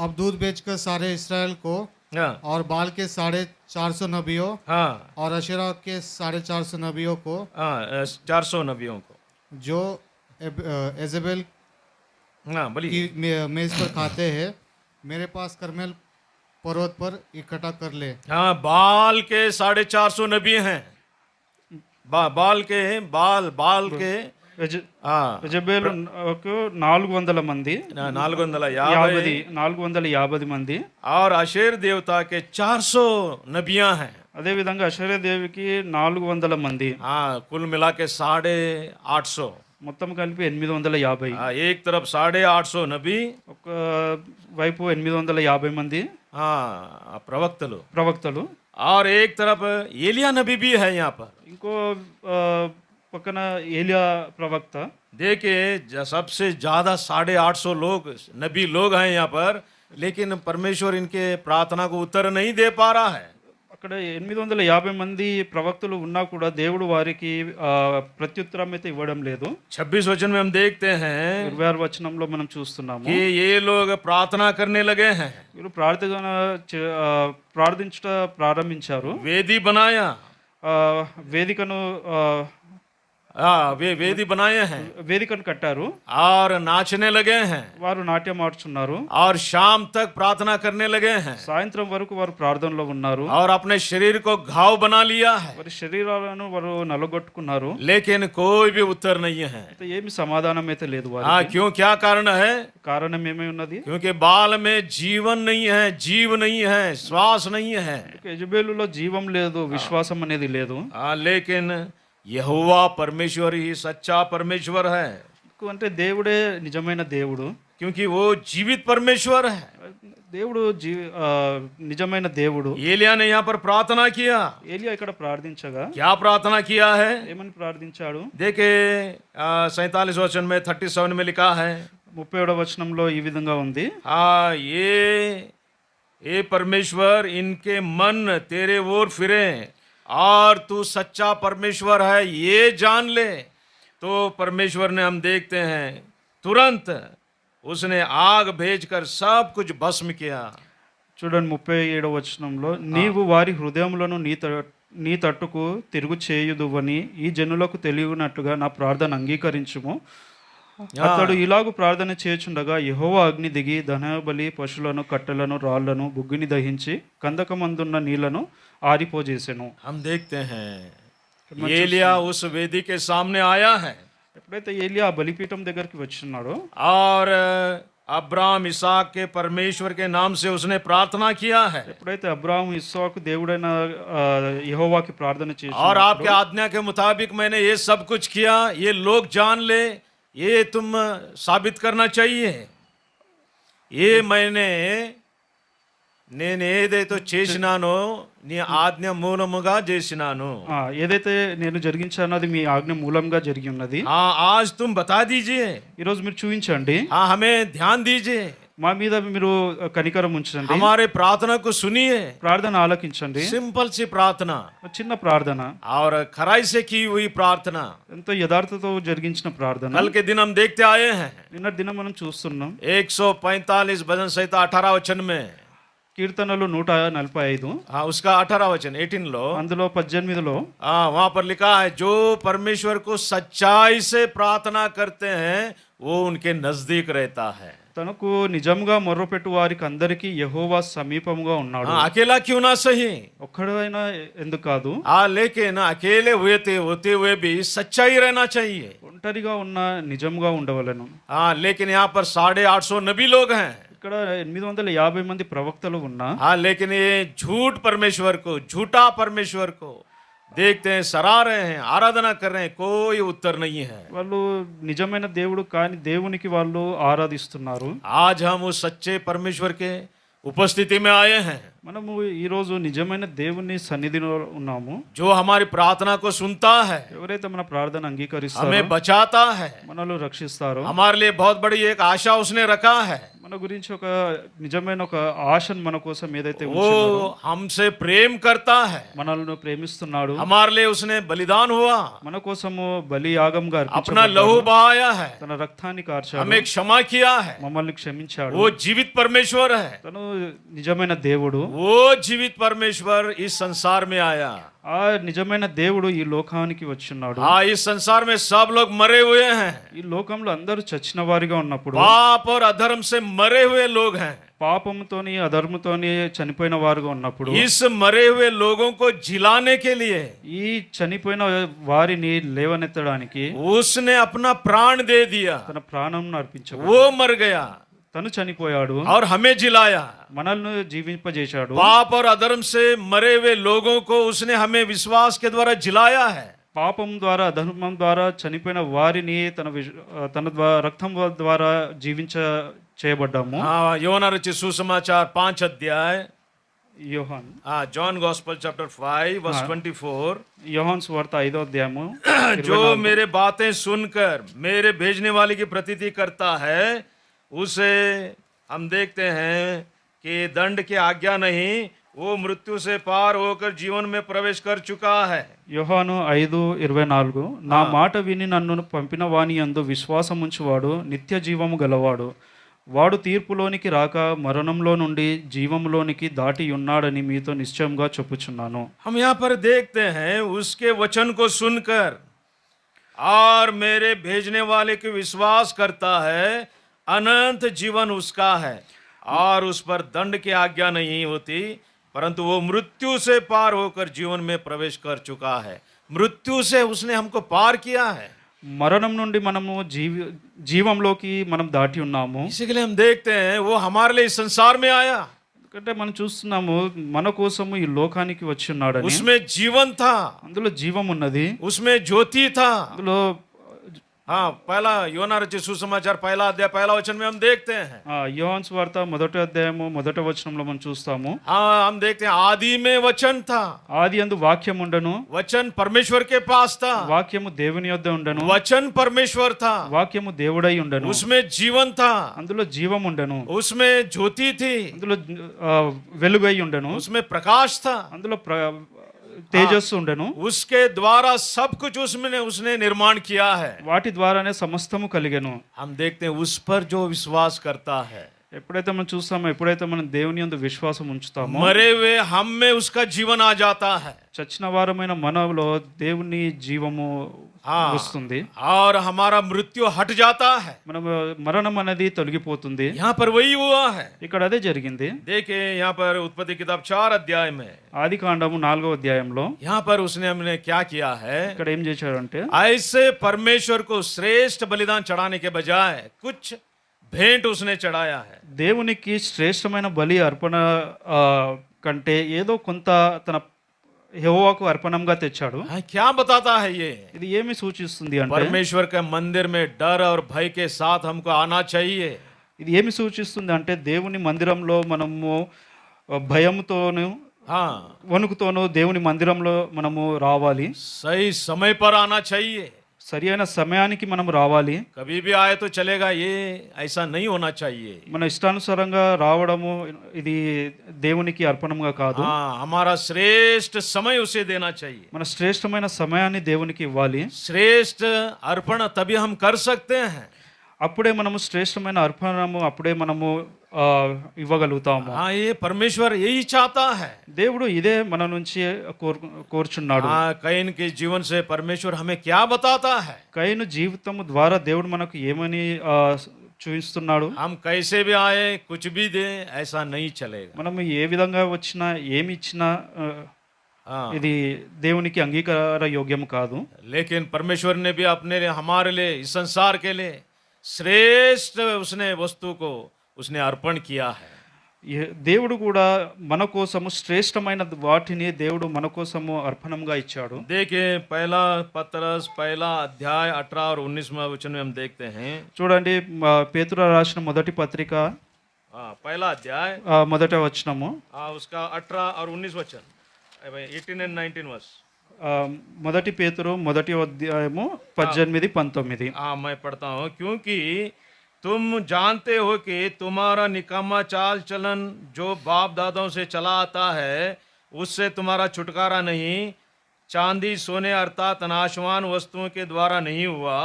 अब दूध बेचकर सारे इसराइल को हाँ और बाल के 450 नबियों हाँ और अशेरा के 450 नबियों को हाँ 400 नबियों को, जो एजेबेल हाँ बोलिए। की मेज पर खाते हैं, मेरे पास करमेल पर्वत पर इकट्ठा कर ले। हाँ, बाल के 450 नबी हैं। बाल के बाल के हाँ యెజబెలు 400 మంది, 450 మంది. और अशेर देवता के 400 नबियां हैं। అదే విధంగా అషరే దేవికి 400 మంది. हाँ, कुल मिला के 850। మొత్తం కలిపి 850. हाँ, एक तरफ 850 नबी, ఒక వైపు 850 మంది हाँ प्रवक्तలు, और एक तरफ एलिया नबी भी है यहाँ पर। ఇంకో పక్కన ఏలియా ప్రవక్త. देखिए सबसे ज्यादा 850 लोग नबी लोग हैं यहाँ पर, लेकिन परमेश्वर इनके प्रार्थना को उत्तर नहीं दे पा रहा है। అక్కడ 850 మంది ప్రవక్తలు ఉన్నా కూడా దేవుడు వారికి ప్రత్యుత్తరం అయితే ఇవ్వడం లేదు. 26 वचन में हम देखते हैं 26వ వచనంలో మనం చూస్తున్నాము, कि ये लोग प्रार्थना करने लगे हैं, వీరు ప్రార్థించట ప్రారంభించారు. वेदी बनाया, వేదికను वे वेदी बनाए हैं వేదికను కట్టారు, और नाचने लगे हैं, వారు నాట్యం ఆడుచున్నారు, और शाम तक प्रार्थना करने लगे हैं, సాయంత్రం వరకు వారు ప్రార్థనలో ఉన్నారు, और अपने शरीर को घाव बना लिया है, వారి శరీరాలను వారు నలగొట్టుకున్నారు. लेकिन कोई भी उत्तर नहीं है। అయితే ఏమి సమాధానం అయితే లేదు हाँ, వారికి. क्यों? क्या कारण है? కారణం ఏమై ఉన్నది? क्योंकि बाल में जीवन नहीं है, जीव नहीं है, श्वास नहीं है। యెజబెలులో జీవం లేదు, విశ్వాసం అనేది లేదు. लेकिन यहोवा परमेश्वर ही सच्चा परमेश्वर है, అంటే దేవుడే నిజమైన దేవుడు. क्योंकि वो जीवित परमेश्वर है। దేవుడు నిజమైన దేవుడు. एलिया ने यहाँ पर प्रार्थना किया। ఏలియా ఇక్కడ ప్రార్థించగా क्या प्रार्थना किया है? ఏమని ప్రార్థించాడు? देखिए 47 वचन में 37 में लिखा है, 37వ వచనంలో ఈ విధంగా ఉంది, हाँ, ये परमेश्वर इनके मन तेरे ओर फिरे और तू सच्चा परमेश्वर है ये जान ले। तो परमेश्वर ने, हम देखते हैं, तुरंत उसने आग भेजकर सब कुछ भस्म किया। చూడండి 37వ వచనంలో, నీవు వారి హృదయములను నీ తట్టుకు తిరుగు చేయుదువని ఈ జనులకు తెలియనట్టుగా నా ప్రార్థన అంగీకరించుము. అతడు ఇలాగు ప్రార్థన చేయుచుండగా యెహోవా అగ్ని దిగి దహనబలి పశువులను కట్టెలను రాళ్లను బుగ్గిని దహించి కందకమందున్న నీళ్లను ఆరిపోజేసెను. हम देखते हैं एलिया उस वेदी के सामने आया है, ఎప్పుడైతే ఏలియా ఆ బలిపీఠం దగ్గరికి వచ్చినాడో और अब्राहम इसहाक के परमेश्वर के नाम से उसने प्रार्थना किया है ఎప్పుడైతే అబ్రాహాము ఇస్సాకు దేవుడైన యెహోవాకి ప్రార్థన और చేశాడు, आपके आज्ञा के मुताबिक मैंने ये सब कुछ किया, ये लोग जान ले, ये तुम साबित करना चाहिए, ये నేను ఏదైతే చేసినానో నీ ఆజ్ఞ మూలముగా చేసినాను. ఏదైతే నేను జరిగించానో అది మీ ఆజ్ఞ మూలంగా జరిగి ఉన్నది. हाँ आज तुम बता दीजिए, ఈరోజు మీరు చూపించండి, हाँ हमें ध्यान दीजिए, మా మీద మీరు కనికరం ఉంచండి, हमारे प्रार्थना को सुनिए. ప్రార్థన ఆలకించండి. सिंपल सी प्रार्थना చిన్న ప్రార్థన, और खराई से की हुई प्रार्थना. ఎంతో యథార్థతో జరిగించిన ప్రార్థన. कल के दिन हम देखते आए हैं నిన్నటి దినం మనం చూస్తున్నాం. 145 भजन संहिता 18 वचन में, కీర్తనలు 145, हाँ उसका 18 वचन 18 लो, అందులో 18లో हाँ वहां पर लिखा है, जो परमेश्वर को सच्चाई से प्रार्थना करते हैं वो उनके नजदीक रहता है. తనకు నిజంగా మొర్రపెట్టు వారికి అందరికీ యెహోవా సమీపముగా ఉన్నాడు. हाँ अकेला क्यों ना सही, ఒక్కడైనా ఎందుకు కాదు, हाँ लेकिन अकेले होते हुए भी सच्चाई रहना चाहिए. ఒంటరిగా ఉన్న నిజంగా ఉండవలెను. हाँ लेकिन यहाँ पर 850 नबी लोग हैं. ఇక్కడ 850 మంది ప్రవక్తలు ఉన్నా, हाँ लेकिन ये झूठ परमेश्वर को, झूठा परमेश्वर को देखते हैं, सराह रहे हैं, आराधना कर रहे हैं, कोई उत्तर नहीं है. వాళ్ళు నిజమైన దేవుడు కాని దేవునికి వాళ్ళు ఆరాధిస్తున్నారు. आज हम उस सच्चे परमेश्वर के उपस्थिति में आए हैं మనము ఈ రోజు నిజమైన దేవుని సన్నిధిలో ఉన్నాము. जो हमारी प्रार्थना को सुनता है, ఎవరైతే మన ప్రార్థన అంగీకరిస్తారో, हमें बचाता है, మనలో రక్షిస్తారో, हमारे लिए बहुत बड़ी एक आशा उसने रखा है. మన గురించి ఒక నిజమైన ఒక ఆశను మన కోసం ఏదైతే वो हमसे प्रेम करता है, మనల్ని ప్రేమిస్తున్నాడు, हमारे लिए उसने बलिदान हुआ, మన కోసము బలి యాగంగా अपना लहू बहाया है, తన రక్తాన్ని కార్చాడు, हमें क्षमा किया है. మమ్మల్ని క్షమించాడు. वो जीवित परमेश्वर है, తను నిజమైన దేవుడు. वो जीवित परमेश्वर इस संसार में आया. ఆ నిజమైన దేవుడు ఈ లోకానికి వచ్చున్నాడు. हाँ इस संसार में सब लोग मरे हुए हैं, ఈ లోకంలో అందరూ చచ్చిన వారిగా ఉన్నప్పుడు, पाप और अधर्म से मरे हुए लोग हैं. పాపముతోని అధర్మతోని చనిపోయిన వారుగా ఉన్నప్పుడు, इस मरे हुए लोगों को जिलाने के लिए ఈ చనిపోయిన వారిని లేవనెత్తడానికి उसने अपना प्राण दे दिया. తన ప్రాణం అర్పించాడు. वो मर गया తను చనిపోయాడు, और हमें जिलाया. మనల్ని జీవింపజేశాడు. पाप और अधर्म से मरे हुए लोगों को उसने हमें विश्वास के द्वारा जिलाया है. పాపం ద్వారా అధర్మం ద్వారా చనిపోయిన వారిని తన రక్తం ద్వారా చేయబడ్డాము. हाँ యోనా రचित सुसमाचार 5 अध्याय, యోహాన్ हाँ जॉन गॉस्पेल चैप्टर 5 वर्स 24, యోహాన్ సువార్త 5వ అధ్యాయము जो मेरे बातें सुनकर मेरे भेजने वाले की प्रतीति करता है, उसे हम देखते हैं कि दंड की आज्ञा नहीं, वो मृत्यु से पार होकर जीवन में प्रवेश कर चुका है. యోహాను 5:24, నా మాట విని నన్ను పంపిన వాని యందు విశ్వాసముంచువాడు నిత్య జీవము గలవాడు, వాడు తీర్పులోనికి రాక మరణంలో నుండి జీవములోనికి దాటి ఉన్నాడని మీతో నిశ్చయంగా చెప్పుచున్నాను. हम यहाँ पर देखते हैं उसके वचन को सुनकर और मेरे भेजने वाले की विश्वास करता है, अनंत जीवन उसका है और उस पर दंड की आज्ञा नहीं होती, परंतु वो मृत्यु से पार होकर जीवन में प्रवेश कर चुका है. मृत्यु से उसने हमको पार किया है. మరణం నుండి మనము జీవంలోకి మనం దాటి ఉన్నాము. इसीलिए हम देखते हैं वो हमारे लिए इस संसार में आया. ఎందుకంటే మనం చూస్తున్నాము మన కోసము ఈ లోకానికి వచ్చి ఉన్నాడని. उसमें जीवन था, అందులో జీవం ఉన్నది, उसमें ज्योति था. అందులో हाँ पहला యోనా రचित सुसमाचार 1 अध्याय 1 वचन में हम देखते हैं. యోహాను సువార్త 1వ అధ్యాయము 1వ వచనంలో మనం చూస్తాము. हाँ हम देखते हैं आदि में वचन था, ఆది యందు వాక్యం ఉండను, वचन परमेश्वर के पास था, వాక్యము దేవుని యొద్ద ఉండను, वचन परमेश्वर था, వాక్యము దేవుడై ఉండను, उसमें जीवन था, అందులో జీవం ఉండను, उसमें ज्योति थी, అందులో వెలుగై ఉండను, उसमें प्रकाश था, అందులో తేజస్సు ఉండను. उसके द्वारा सब कुछ उसमें उसने निर्माण किया है. వాటి ద్వారానే సమస్తము కలిగెను. हम देखते हैं उस पर जो विश्वास करता है, ఎప్పుడైతే మనం చూస్తామో, ఎప్పుడైతే మనం దేవుని యందు విశ్వాసం ఉంచుతామో, मरे हुए हम में उसका जीवन आ जाता है. చచ్చిన వారమైన మనలో దేవుని జీవము వస్తుంది, और हमारा मृत्यु हट जाता है. మన మరణం అనేది తొలగిపోతుంది. यहाँ पर वही हुआ है. ఇక్కడ అదే జరిగింది. देखिए यहाँ पर उत्पत्ति किताब 4 अध्याय में, ఆది కాండము 4వ అధ్యాయంలో यहाँ पर उसने हमने क्या किया है, ఇక్కడ ఏం చేశాడంటే, ऐसे परमेश्वर को श्रेष्ठ बलिदान चढ़ाने के बजाय कुछ भेंट उसने चढ़ाया है। దేవునికి శ్రేష్టమైన బలి అర్పణ కంటే ఏదో కొంత తన యెహోవాకు అర్పణంగా తెచ్చాడు. हाँ, क्या बताता है ये? ఇది ఏమి సూచిస్తుంది అంటే परमेश्वर के मंदिर में डर और भय के साथ हमको आना चाहिए। ఇది ఏమి సూచిస్తుంది అంటే దేవుని మందిరంలో మనము భయంతోను हाँ, వణుకుతోనూ దేవుని మందిరంలో మనము రావాలి. सही समय पर आना चाहिए। సరి అయిన సమయానికి మనం రావాలి. कभी भी आए तो चलेगा, ये ऐसा नहीं होना चाहिए। మన ఇష్టానుసారంగా రావడము ఇది దేవునికి అర్పణంగా కాదు. हाँ, हमारा श्रेष्ठ समय उसे देना चाहिए। మన శ్రేష్టమైన సమయాన్ని దేవునికి ఇవ్వాలి. श्रेष्ठ अर्पण तभी हम कर सकते हैं। అప్పుడే మనము శ్రేష్టమైన అర్పణము అప్పుడే మనము ఇవ్వగలుగుతాము. हाँ, ये परमेश्वर यही चाहता है। దేవుడు ఇదే మన నుంచి కోరుచున్నాడు. हाँ, कैन के जीवन से परमेश्वर हमें क्या बताता है? కయీను జీవితము ద్వారా దేవుడు మనకు ఏమని చూపిస్తున్నాడు? हम कैसे भी आए, कुछ भी दे, ऐसा नहीं चलेगा। మనము ఏ విధంగా వచ్చినా ఏమి ఇచ్చినా हाँ, ఇది దేవునికి అంగీకార యోగ్యం కాదు. लेकिन परमेश्वर ने भी अपने लिए, हमारे लिए, इस संसार के लिए श्रेष्ठ उसने वस्तु को उसने अर्पण किया है। దేవుడు కూడా మన కోసము శ్రేష్టమైన వాటిని దేవుడు మన కోసము అర్పణంగా ఇచ్చాడు. देखिए, पहला पतरस पहला अध्याय 18 और 19वां वचन में हम देखते हैं। చూడండి పేతురు రాసిన మొదటి పత్రిక हाँ, पहला अध्याय, మొదటి వచనము उसका 18 और 19 वचन, 18 and 19 वर्ष। మొదటి పేతురు మొదటి అధ్యాయము 18, 19. हाँ, मैं पढ़ता हूँ। क्योंकि तुम जानते हो कि तुम्हारा निकम्मा चाल चलन जो बाप दादाओं से चला आता है, उससे तुम्हारा छुटकारा नहीं चांदी सोने अर्थात नाशवान वस्तुओं के द्वारा नहीं हुआ,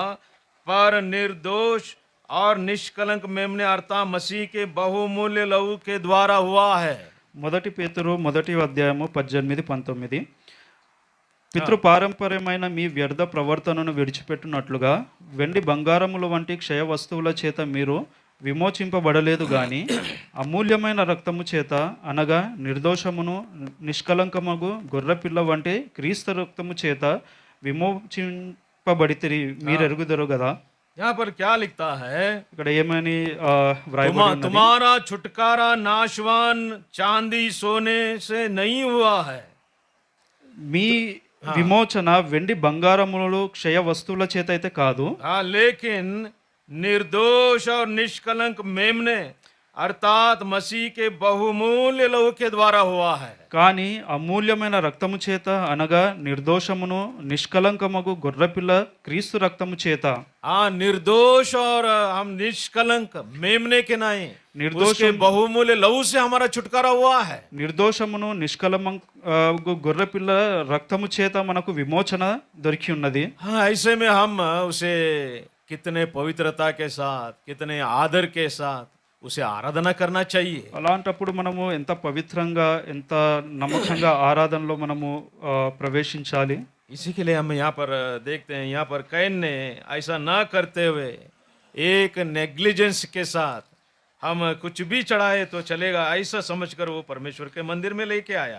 पर निर्दोष और निष्कलंक मेमने अर्थात मसीह के बहुमूल्य लहू के द्वारा हुआ है। మొదటి పేతురు మొదటి అధ్యాయము 18, 19. పితృపారంపర్యమైన మీ వ్యర్థ ప్రవర్తనను విడిచిపెట్టునట్లుగా వెండి బంగారముల వంటి క్షయ వస్తువుల చేత మీరు విమోచింపబడలేదు గాని అమూల్యమైన రక్తము చేత అనగా నిర్దోషమును నిష్కలంకమగు గొర్రెపిల్ల వంటి క్రీస్తు రక్తము చేత విమోచింపబడితిరి మీరెరుగుదరు కదా. यहाँ पर क्या लिखता है? ఇక్కడ ఏమని వ్రాయబడి ఉన్నది? तुम्हारा छुटकारा नाशवान चांदी सोने से नहीं हुआ है। మీ విమోచన వెండి బంగారములు క్షయ వస్తువుల చేత అయితే కాదు. हाँ, लेकिन निर्दोष और निष्कलंक मेमने अर्थात मसीह के बहुमूल्य लहू के द्वारा हुआ है। కానీ అమూల్యమైన రక్తము చేత అనగా నిర్దోషమును నిష్కలంకమగు గొర్రెపిల్ల క్రీస్తు రక్తము చేత. हाँ, निर्दोष और हम निष्कलंक मेमने के नहीं, उसके बहुमूल्य लहू से हमारा छुटकारा हुआ है। నిర్దోషమును నిష్కలంకమగు గొర్రెపిల్ల రక్తము చేత మనకు విమోచన దొరికి ఉన్నది. हाँ, ऐसे में हम उसे कितने पवित्रता के साथ, कितने आदर के साथ उसे आराधना करना चाहिए। అలాంటప్పుడు మనము ఎంత పవిత్రంగా ఎంత నమ్మకంగా ఆరాధనలో మనము ప్రవేశించాలి. इसी के लिए हम यहाँ पर देखते हैं, यहाँ पर कैन ने ऐसा ना करते हुए एक नेग्लिजेंस के साथ हम कुछ भी चढ़ाए तो चलेगा ऐसा समझकर वो परमेश्वर के मंदिर में लेके आया।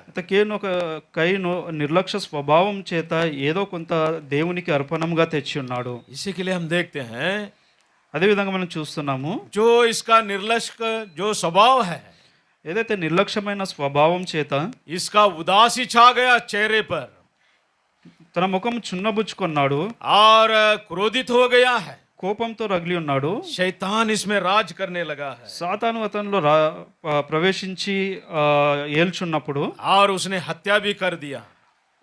కయీను నిర్లక్ష్య స్వభావం చేత ఏదో కొంత దేవునికి అర్పణంగా తెచ్చి ఉన్నాడు. इसी के लिए हम देखते हैं, అదే విధంగా మనం చూస్తున్నాము जो इसका निर्लक्ष्य जो स्वभाव है, ఏదైతే నిర్లక్ష్యమైన స్వభావం చేత इसका उदासी छा गया चेहरे पर తన ముఖం చున్నబుచ్చుకున్నాడు और क्रोधित हो गया है। కోపంతో రగిలి ఉన్నాడు. शैतान इसमें राज करने लगा है సాతాను అతనిలో ప్రవేశించి ఏల్చున్నప్పుడు और उसने हत्या भी कर दिया।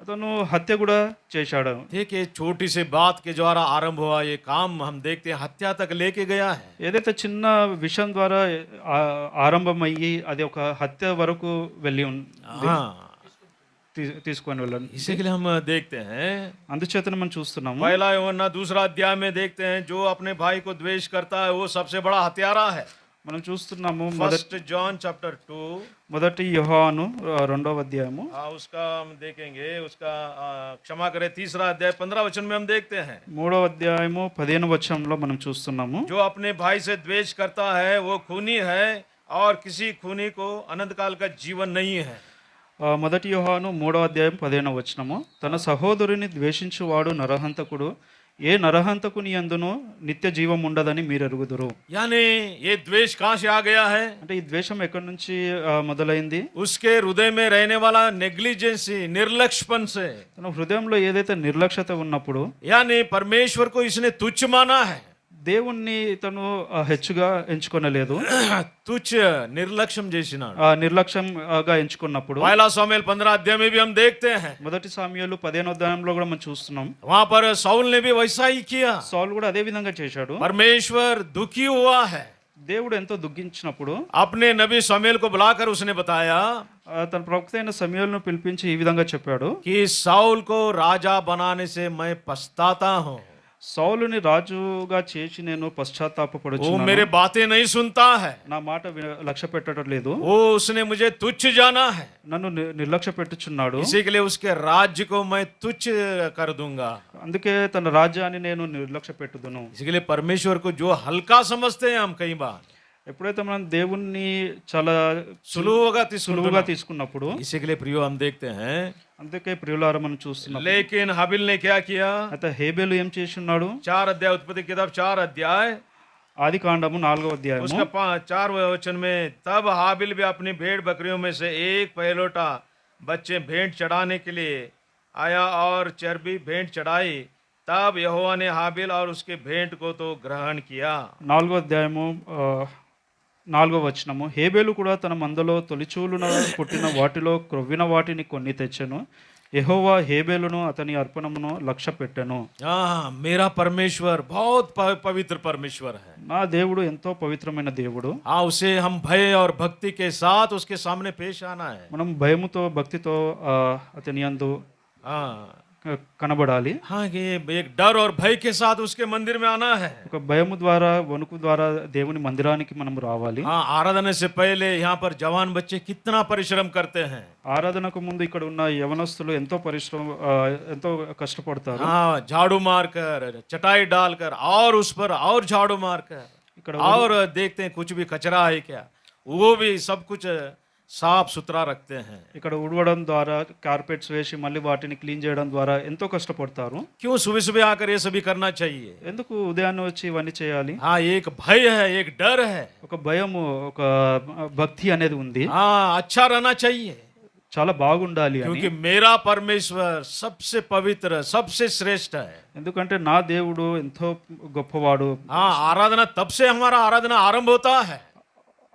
అతను హత్య కూడా చేశాడు. देखिए, छोटी सी बात के द्वारा आरंभ हुआ ये काम हम देखते हैं हत्या तक लेके गया है। ఏదైతే చిన్న విషయం ద్వారా ఆరంభమయ్యి అది ఒక హత్య వరకు వెళ్ళి हाँ, తీసుకొని వెళ్ళండి. इसी के लिए हम देखते हैं, అందుచేతనే మనం చూస్తున్నాము पहला यूहन्ना दूसरा अध्याय में देखते हैं, जो अपने भाई को द्वेष करता है वो सबसे बड़ा हत्यारा है। మనం చూస్తున్నాము फर्स्ट जॉन चैप्टर 2, మొదటి యోహాను 2వ అధ్యాయము उसका हम देखेंगे, उसका क्षमा करें, तीसरा अध्याय 15 वचन में हम देखते हैं, 3వ అధ్యాయము 15వ వచనంలో మనం చూస్తున్నాము जो अपने भाई से द्वेष करता है वो खूनी है और किसी खूनी को अनंत काल का जीवन नहीं है। మొదటి యోహాను 3వ అధ్యాయం 15వ వచనము, తన సహోదరుని ద్వేషించువాడు నరహంతకుడు, ఏ నరహంతకుని యందును నిత్య జీవం ఉండదని మీరు ఎరుగుదురు. यानी ये द्वेष कहाँ से आ गया है? అంటే ఈ ద్వేషం ఎక్కడి నుంచి మొదలైంది? उसके हृदय में रहने वाला नेग्लिजेंसी, निर्लक्ष्यपन से। తన హృదయంలో ఏదైతే నిర్లక్ష్యత ఉన్నప్పుడు यानी परमेश्वर को इसने तुच्छ माना है, దేవుణ్ణి తను హెచ్చుగా ఎంచుకొనలేదు, तुच्छ निर्लक्ष्यम చేసినాడు। నిర్లక్ష్యంగా ఎంచుకున్నప్పుడు पहला सामुएल 15 अध्याय में भी हम देखते हैं, మొదటి సామ్యూయేలు 15వ అధ్యాయంలో కూడా మనం చూస్తున్నాం. वहां पर साउल ने भी वैसा ही किया। సౌలు కూడా అదే విధంగా చేశాడు. परमेश्वर दुखी हुआ है। దేవుడు ఎంతో దుఃఖించినప్పుడు अपने नबी सामुएल को बुलाकर उसने बताया తన ప్రవక్త అయిన సమూయేలును పిలిపించి ఈ విధంగా చెప్పాడు, कि साउल को राजा बनाने से मैं पछताता हूँ। సౌలుని రాజుగా చేసి నేను वो పశ్చాత్తాపపడుచున్నాను. मेरे बातें नहीं सुनता है, నా మాట లక్ష్య పెట్టడం లేదు, वो उसने मुझे तुच्छ जाना है, నన్ను నిర్లక్ష్య పెట్టుచున్నాడు. इसी के लिए उसके राज्य को मैं तुच्छ कर दूंगा। అందుకే తన రాజ్యాన్ని నేను నిర్లక్ష్య పెట్టుదును. इसी के लिए परमेश्वर को जो हल्का समझते हैं हम कई बार, ఎప్పుడైతే మనం దేవుణ్ణి చాలా सुलूगा సులువుగా తీసుకున్నప్పుడు, इसी के लिए प्रियो हम देखते हैं, అందుకే ప్రియులారా మనం చూస్తున్నాం. लेकिन हाबिल ने क्या किया? అయితే హేబేలు ఏం చేస్తున్నాడు? 4 अध्याय, उत्पत्ति किताब 4 अध्याय, ఆది కాండము 4వ అధ్యాయము उसका 4 वचन में, तब हाबिल भी अपनी भेड़ बकरियों में से एक पहलोटा बच्चे भेंट चढ़ाने के लिए आया और चर्बी भेंट चढ़ाई। तब यहोवा ने हाबिल और उसके भेंट को तो ग्रहण किया। 4వ అధ్యాయము 4వ వచనము, హేబేలు కూడా తన మందలో తొలిచూలున పుట్టిన వాటిలో క్రొవ్విన వాటిని కొన్ని తెచ్చెను. యెహోవా హేబేలును అతని అర్పణమును లక్ష్య పెట్టెను. मेरा परमेश्वर बहुत पवित्र परमेश्वर है। నా దేవుడు ఎంతో పవిత్రమైన దేవుడు. उसे हम भय और भक्ति के साथ उसके सामने पेश आना है। మనం భయముతో భక్తితో అతని యందు కనబడాలి. हाँ, कि एक डर और भय के साथ उसके मंदिर में आना है। ఒక భయము ద్వారా వణుకు ద్వారా దేవుని మందిరానికి మనం రావాలి. हाँ, आराधना से पहले यहाँ पर जवान बच्चे कितना परिश्रम करते हैं। ఆరాధనకు ముందు ఇక్కడ ఉన్న యవనస్తులు ఎంతో ఎంతో కష్టపడతారు. हाँ, झाड़ू मारकर, चटाई डालकर और उस पर और झाड़ू मारकर, ఇక్కడ और देखते हैं कुछ भी कचरा है क्या, वो भी सब कुछ साफ सुथरा रखते हैं। ఇక్కడ ఉడవడం ద్వారా, కార్పెట్స్ వేసి మళ్ళీ వాటిని క్లీన్ చేయడం ద్వారా ఎంతో కష్టపడతారు. क्यों सुबह सुबह आकर ये सभी करना चाहिए? ఎందుకు ఉదయాన్నే వచ్చి ఇవన్నీ చేయాలి? हाँ, एक भय है, एक डर है। ఒక భయము, ఒక భక్తి అనేది ఉంది. हाँ, अच्छा रहना चाहिए, చాలా బాగుండాలి అని. क्योंकि मेरा परमेश्वर सबसे पवित्र, सबसे श्रेष्ठ है। ఎందుకంటే నా దేవుడు ఎంతో గొప్పవాడు. हाँ, आराधना तब से हमारा आराधना आरंभ होता है।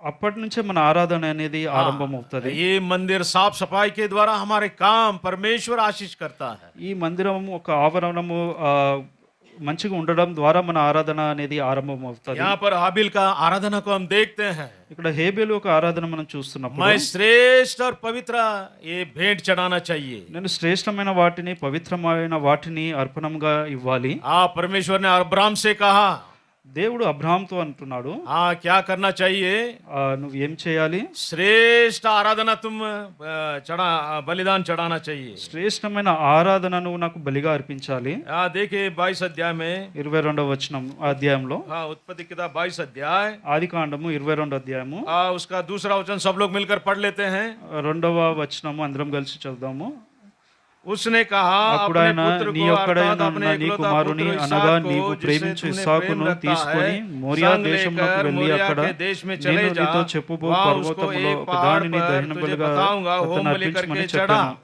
అప్పటి నుంచే మన ఆరాధన అనేది ఆరంభం అవుతుంది. ये मंदिर साफ सफाई के द्वारा हमारे काम परमेश्वर आशीष करता है। ఈ మందిరము ఒక ఆవరణము మంచిగా ఉండడం ద్వారా మన ఆరాధన అనేది ఆరంభం అవుతుంది. यहाँ पर हाबिल का आराधना को हम देखते हैं। ఇక్కడ హేబేలు ఒక ఆరాధన మనం చూస్తున్నప్పుడు, मैं श्रेष्ठ और पवित्र ये भेंट चढ़ाना चाहिए। నేను శ్రేష్టమైన వాటిని, పవిత్రమైన వాటిని అర్పణంగా ఇవ్వాలి. परमेश्वर ने अब्राहम से कहा, దేవుడు అబ్రహాంతో అంటున్నాడు, हाँ, क्या करना चाहिए? నువ్వు ఏం చేయాలి? श्रेष्ठ आराधना तुम बलिदान चढ़ाना चाहिए। శ్రేష్టమైన ఆరాధనను నాకు బలిగా అర్పించాలి. देखिए 22 अध्याय में, 22వ వచనం అధ్యాయంలో, हाँ, उत्पत्ति किताब 22 अध्याय, ఆది కాండము 22వ అధ్యాయము उसका दूसरा वचन सब लोग मिलकर पढ़ लेते हैं। 2వ వచనము అందరం కలిసి చదువుదాము. उसने कहा, అప్పుడు ఆయన, నీ ఒక్కడైన నీ కుమారుని అనగా నీవు ప్రేమించు ఇస్సాకును తీసుకొని మోరియా దేశమునకు వెళ్ళి అక్కడ నేను నీతో చెప్పుబో పర్వతములో ఒక దానిని దహన బలిగా అతను అర్పించమని చెప్పాను.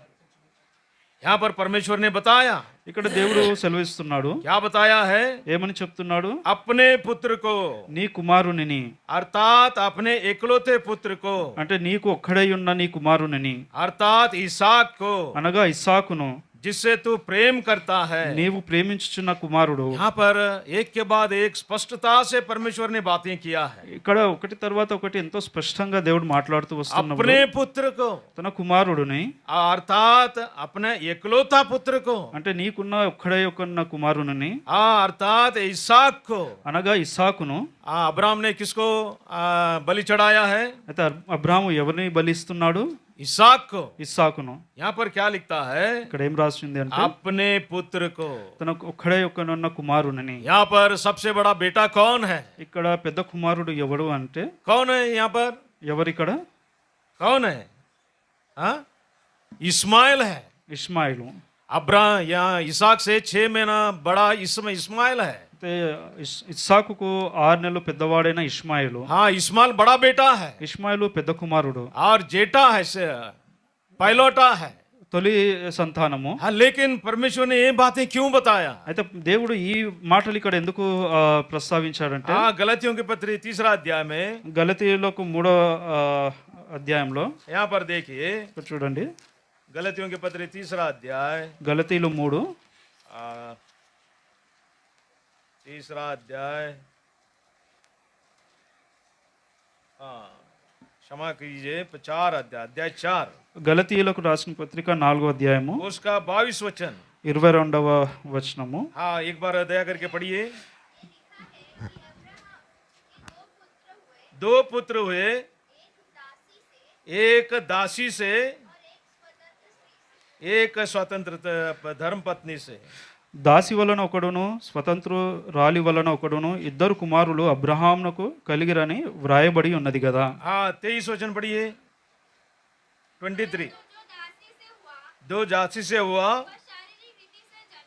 यहाँ पर परमेश्वर ने बताया, ఇక్కడ దేవుడు సెలవిస్తున్నాడు. क्या बताया है? ఏమని చెప్తున్నాడు? अपने पुत्र को, నీ కుమారునిని, अर्थात अपने एकलौते पुत्र को, అంటే నీకు ఒక్కడై ఉన్న నీ కుమారునిని, अर्थात इसहाक को, అనగా ఇస్సాకును, जिससे तू प्रेम करता है। నీవు ప్రేమించుచున్న కుమారుడు. यहाँ पर एक के बाद एक स्पष्टता से परमेश्वर ने बातें किया है। ఇక్కడ ఒకటి తర్వాత ఒకటి ఎంతో స్పష్టంగా దేవుడు మాట్లాడుతూ వస్తున్నప్పుడు, अपने पुत्र को, తన కుమారుడిని, अर्थात अपने एकलौता पुत्र को, అంటే నీకున్న ఒక్కడే ఒక్కన్న కుమారుని, अर्थात इसहाक को, అనగా ఇస్సాకును. अब्राहम ने किसको बलि चढ़ाया है? అయితే అబ్రాహాము ఎవరిని బలిస్తున్నాడు? इसहाक को। ఇస్సాకును. यहाँ पर क्या लिखता है? ఇక్కడ ఏం రాసింది అంటే, अपने पुत्र को। తన ఒక్కడే ఒక్కనున్న కుమారుని. यहाँ पर सबसे बड़ा बेटा कौन है? ఇక్కడ పెద్ద కుమారుడు ఎవడు అంటే, कौन है? यहाँ पर ఎవరిక్కడ? कौन है? हाँ, इस्माइल है। ఇష్మాయిలు. अब्राम यहाँ इसाक से 6 महीना बड़ा इस्माइल है। అయితే ఇస్సాకుకు 6 నెలలు పెద్దవాడైన ఇష్మాయిలు. हाँ, इस्माइल बड़ा बेटा है ఇష్మాయిలు పెద్ద కుమారుడు, और जेठा है पहलौठा है। తొలి సంతానము. हाँ, लेकिन परमेश्वर ने ये बातें क्यों बताया? అయితే దేవుడు ఈ మాటలు ఇక్కడ ఎందుకు ప్రస్తావించాడంటే, हाँ, गलतियों के पत्री 3 अध्याय में గలతీయులకు 3వ అధ్యాయంలో यहाँ पर देखिए, ఇక్కడ చూడండి, गलतियों के पत्री 3 अध्याय, గలతీయులు 3 3 अध्याय, हाँ क्षमा कीजिए, 4 अध्याय 4 గలతీయులకు రాసిన పత్రిక 4వ అధ్యాయము उसका 22 वचन। 22వ వచనము. हाँ, एक बार दया करके पढ़िए। 2 पुत्र हुए, एक दासी से, एक स्वतंत्र धर्म पत्नी से। దాసి వలన ఒకడును స్వతంత్రురాలి వలన ఒకడును ఇద్దరు కుమారులు అబ్రహామునకు కలిగిరని వ్రాయబడి ఉన్నది కదా. हाँ, 23 वचन पढ़िए, 23। दो दासी से हुआ,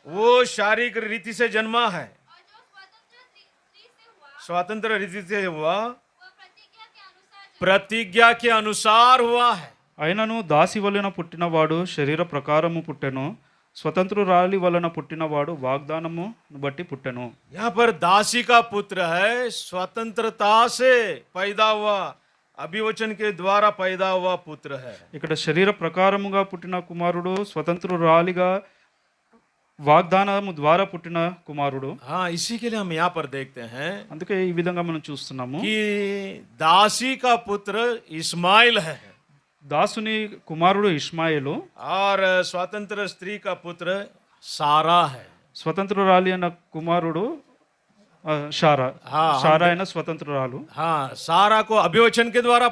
वो शारीरिक रीति से जन्मा है, स्वतंत्र रीति से हुआ, प्रतिज्ञा के अनुसार हुआ है। అయినను దాసి వలన పుట్టినవాడు శరీర ప్రకారము పుట్టెను, స్వతంత్రురాలి వలన పుట్టినవాడు వాగ్దానము బట్టి పుట్టెను. यहाँ पर दासी का पुत्र है, स्वतंत्रता से पैदा हुआ, अभिवचन के द्वारा पैदा हुआ पुत्र है। ఇక్కడ శరీర ప్రకారముగా పుట్టిన కుమారుడు, స్వతంత్రురాలిగా వాగ్దానము ద్వారా పుట్టిన కుమారుడు. हाँ, इसी के लिए हम यहाँ पर देखते हैं అందుకే ఈ విధంగా మనం చూస్తున్నాము. कि दासी का पुत्र इस्माइल है దాసుని కుమారుడు ఇష్మాయేలు, और स्वतंत्र स्त्री का पुत्र सारा है। స్వతంత్రురాలి అయిన కుమారుడు షారా. हाँ, షారా అయిన స్వతంత్రురాలు. हाँ, सारा को अभिवचन के द्वारा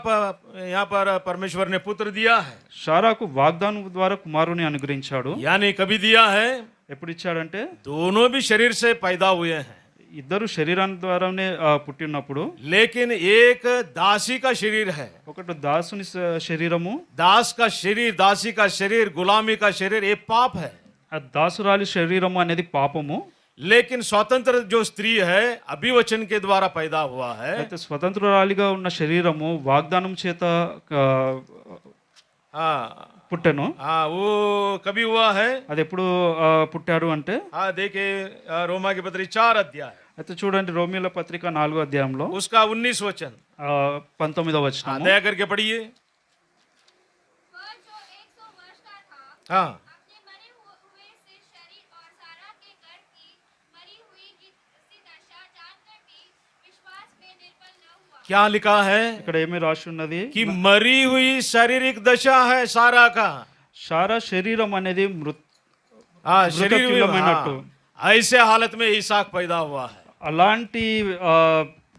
यहाँ पर परमेश्वर ने पुत्र दिया है। షారాకు వాగ్దానం ద్వారా కుమారుని అనుగ్రహించాడు. यानी कभी दिया है, ఎప్పుడు ఇచ్చాడంటే दोनों भी शरीर से पैदा हुए हैं, ఇద్దరు శరీరాన్ని ద్వారానే పుట్టినప్పుడు, लेकिन एक दासी का शरीर है। ఒకటి దాసుని శరీరము, दास का शरीर, दासी का शरीर, गुलामी का शरीर, ये पाप है। ఆ దాసురాలి శరీరము అనేది పాపము. लेकिन स्वतंत्र जो स्त्री है, अभिवचन के द्वारा पैदा हुआ है। అయితే స్వతంత్రురాలిగా ఉన్న శరీరము వాగ్దానం చేత हाँ, పుట్టెను. हाँ, वो कभी हुआ है? అది ఎప్పుడు పుట్టాడు అంటే, हाँ, देखिए रोमा की पत्री 4 अध्याय, అయితే చూడండి రోమీయుల పత్రిక 4వ అధ్యాయంలో उसका 19 वचन। 19వ हाँ, వచనము. दया करके पढ़िए। वह जो 100 वर्ष का था, हाँ, अपने मरे हुए से शरीर और सारा के गर्भ की मरी हुई की सी दशा जानकर भी विश्वास में निर्बल न हुआ। क्या लिखा है? ఇక్కడ ఏమి రాసి ఉన్నది? कि मरी हुई शारीरिक दशा है सारा का। షారా శరీరం అనేది हाँ, शरीर हुई, మృతతుల్యమైనట్టు. हाँ, ऐसे हालत में इसाक पैदा हुआ है। అలాంటి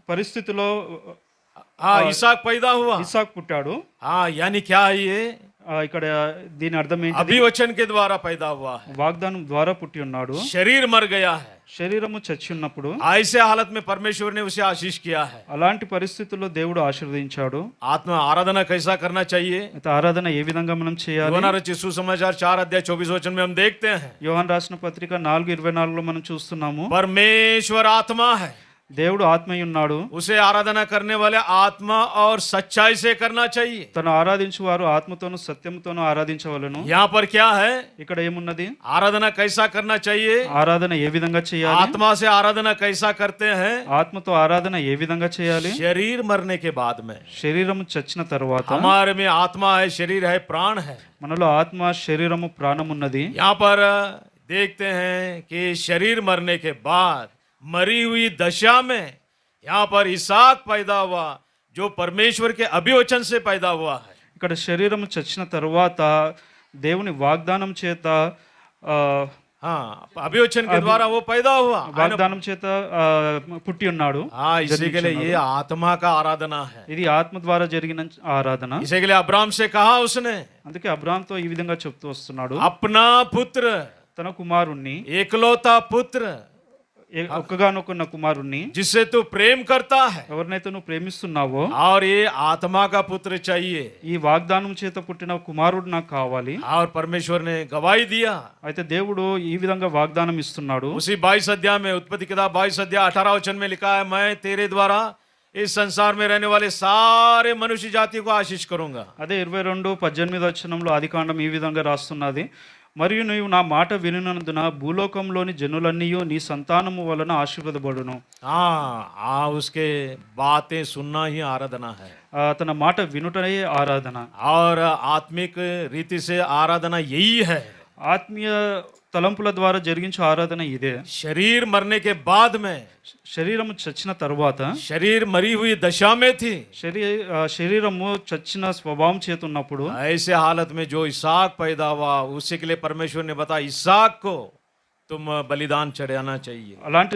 పరిస్థితిలో हाँ, इसाक पैदा हुआ। ఇస్సాకు పుట్టాడు. हाँ, यानी क्या है ये? ఇక్కడ దీని అర్థం ఏంటి? अभिवचन के द्वारा पैदा हुआ है। వాగ్దానం ద్వారా పుట్టి ఉన్నాడు. शरीर मर गया है, శరీరము చచ్చి ఉన్నప్పుడు ऐसे हालत में परमेश्वर ने उसे आशीष किया है। అలాంటి పరిస్థితుల్లో దేవుడు ఆశీర్వదించాడు. आत्मा आराधना कैसा करना चाहिए? అయితే ఆరాధన ఏ విధంగా మనం చేయాలి? యోనా రచిత సుసమాచాर 4 अध्याय 24 वचन में हम देखते हैं, యోహాను రాసిన పత్రిక 4:24లో మనం చూస్తున్నాము, परमेश्वर आत्मा है, దేవుడు ఆత్మయ్య ఉన్నాడు. उसे आराधना करने वाले आत्मा और सच्चाई से करना चाहिए। తను ఆరాధించు వారు ఆత్మతోను సత్యముతోను ఆరాధించవలెను. यहाँ पर क्या है? ఇక్కడ ఏమున్నది? आराधना कैसा करना चाहिए? ఆరాధన ఏ విధంగా చేయాలి? आत्मा से आराधना कैसा करते हैं? ఆత్మతో ఆరాధన ఏ విధంగా చేయాలి? शरीर मरने के बाद में। శరీరము చచ్చిన తర్వాత हमारे में आत्मा है, शरीर है, प्राण है। మనలో ఆత్మ, శరీరము, ప్రాణం ఉన్నది. यहाँ पर देखते हैं कि शरीर मरने के बाद मरी हुई दशा में यहाँ पर इसाक पैदा हुआ, जो परमेश्वर के अभिवचन से पैदा हुआ है। ఇక్కడ శరీరము చచ్చిన తర్వాత దేవుని వాగ్దానం చేత हाँ, अभिवचन के द्वारा वो पैदा हुआ। వాగ్దానం చేత పుట్టి ఉన్నాడు. हाँ, इसी के लिए ये आत्मा का आराधना है। ఇది ఆత్మ ద్వారా జరిగిన ఆరాధన. इसी के लिए अब्राम से कहा उसने, అందుకే అబ్రాహాముతో ఈ విధంగా చెప్తూ వస్తున్నాడు, अपना पुत्र, తన కుమారుణ్ణి, एकलौता पुत्र, ఒక్కగానొక్క నా కుమారుణ్ణి जिससे तू प्रेम करता है, ఎవరినైతే నువ్వు ప్రేమిస్తున్నావో और ये आत्मा का पुत्र चाहिए। ఈ వాగ్దానం చేత పుట్టిన కుమారుడు నాకు కావాలి. और परमेश्वर ने गवाही दिया అయితే దేవుడు ఈ విధంగా వాగ్దానం ఇస్తున్నాడు. उसी 22 अध्याय में, उत्पत्ति किताब 22 अध्याय 18 वचन में लिखा है, मैं तेरे द्वारा इस संसार में रहने वाले सारे मनुष्य जाति को आशीष करूंगा। అదే 22:18 వచనంలో ఆదికాండం ఈ విధంగా రాస్తున్నది, మరియు నీవు నా మాట వినినందున భూలోకంలోని జనులన్నీయు నీ సంతానము వలన ఆశీర్వదబడును. हाँ, उसके बातें सुनना ही आराधना है, తన మాట వినుటనే ఆరాధన. और आत्मिक रीति से आराधना यही है। ఆత్మీయ తలంపుల ద్వారా జరిగించే ఆరాధన ఇదే. शरीर मरने के बाद में, శరీరము చచ్చిన తరువాత, शरीर मरी हुई दशा में थी, శరీరము చచ్చిన స్వభావం చేత ఉన్నప్పుడు, ऐसे हालत में जो इसहाक पैदा हुआ, उसी के लिए परमेश्वर ने बताया इसहाक को तुम बलिदान चढ़ाना चाहिए। అలాంటి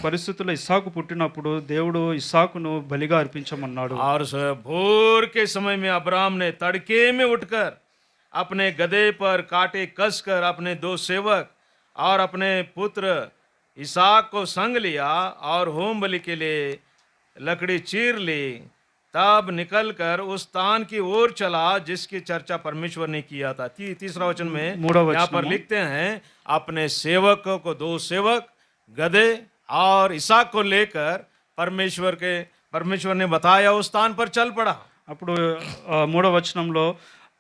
పరిస్థితుల్లో ఇస్సాకు పుట్టినప్పుడు దేవుడు ఇస్సాకును బలిగా అర్పించమన్నాడు. और भोर के समय में अब्राम ने तड़के में उठकर अपने गधे पर कांटे कसकर अपने 2 सेवक और अपने पुत्र इसहाक को संग लिया और होम बलि के लिए लकड़ी चीर ली। तब निकलकर उस स्थान की ओर चला जिसकी चर्चा परमेश्वर ने किया था। तीसरा वचन में मूढ़ा यहाँ पर वचन लिखते हैं, अपने सेवकों को 2 सेवक गधे और इसहाक को लेकर परमेश्वर ने बताया उस स्थान पर चल पड़ा। అప్పుడు 3వ వచనంలో,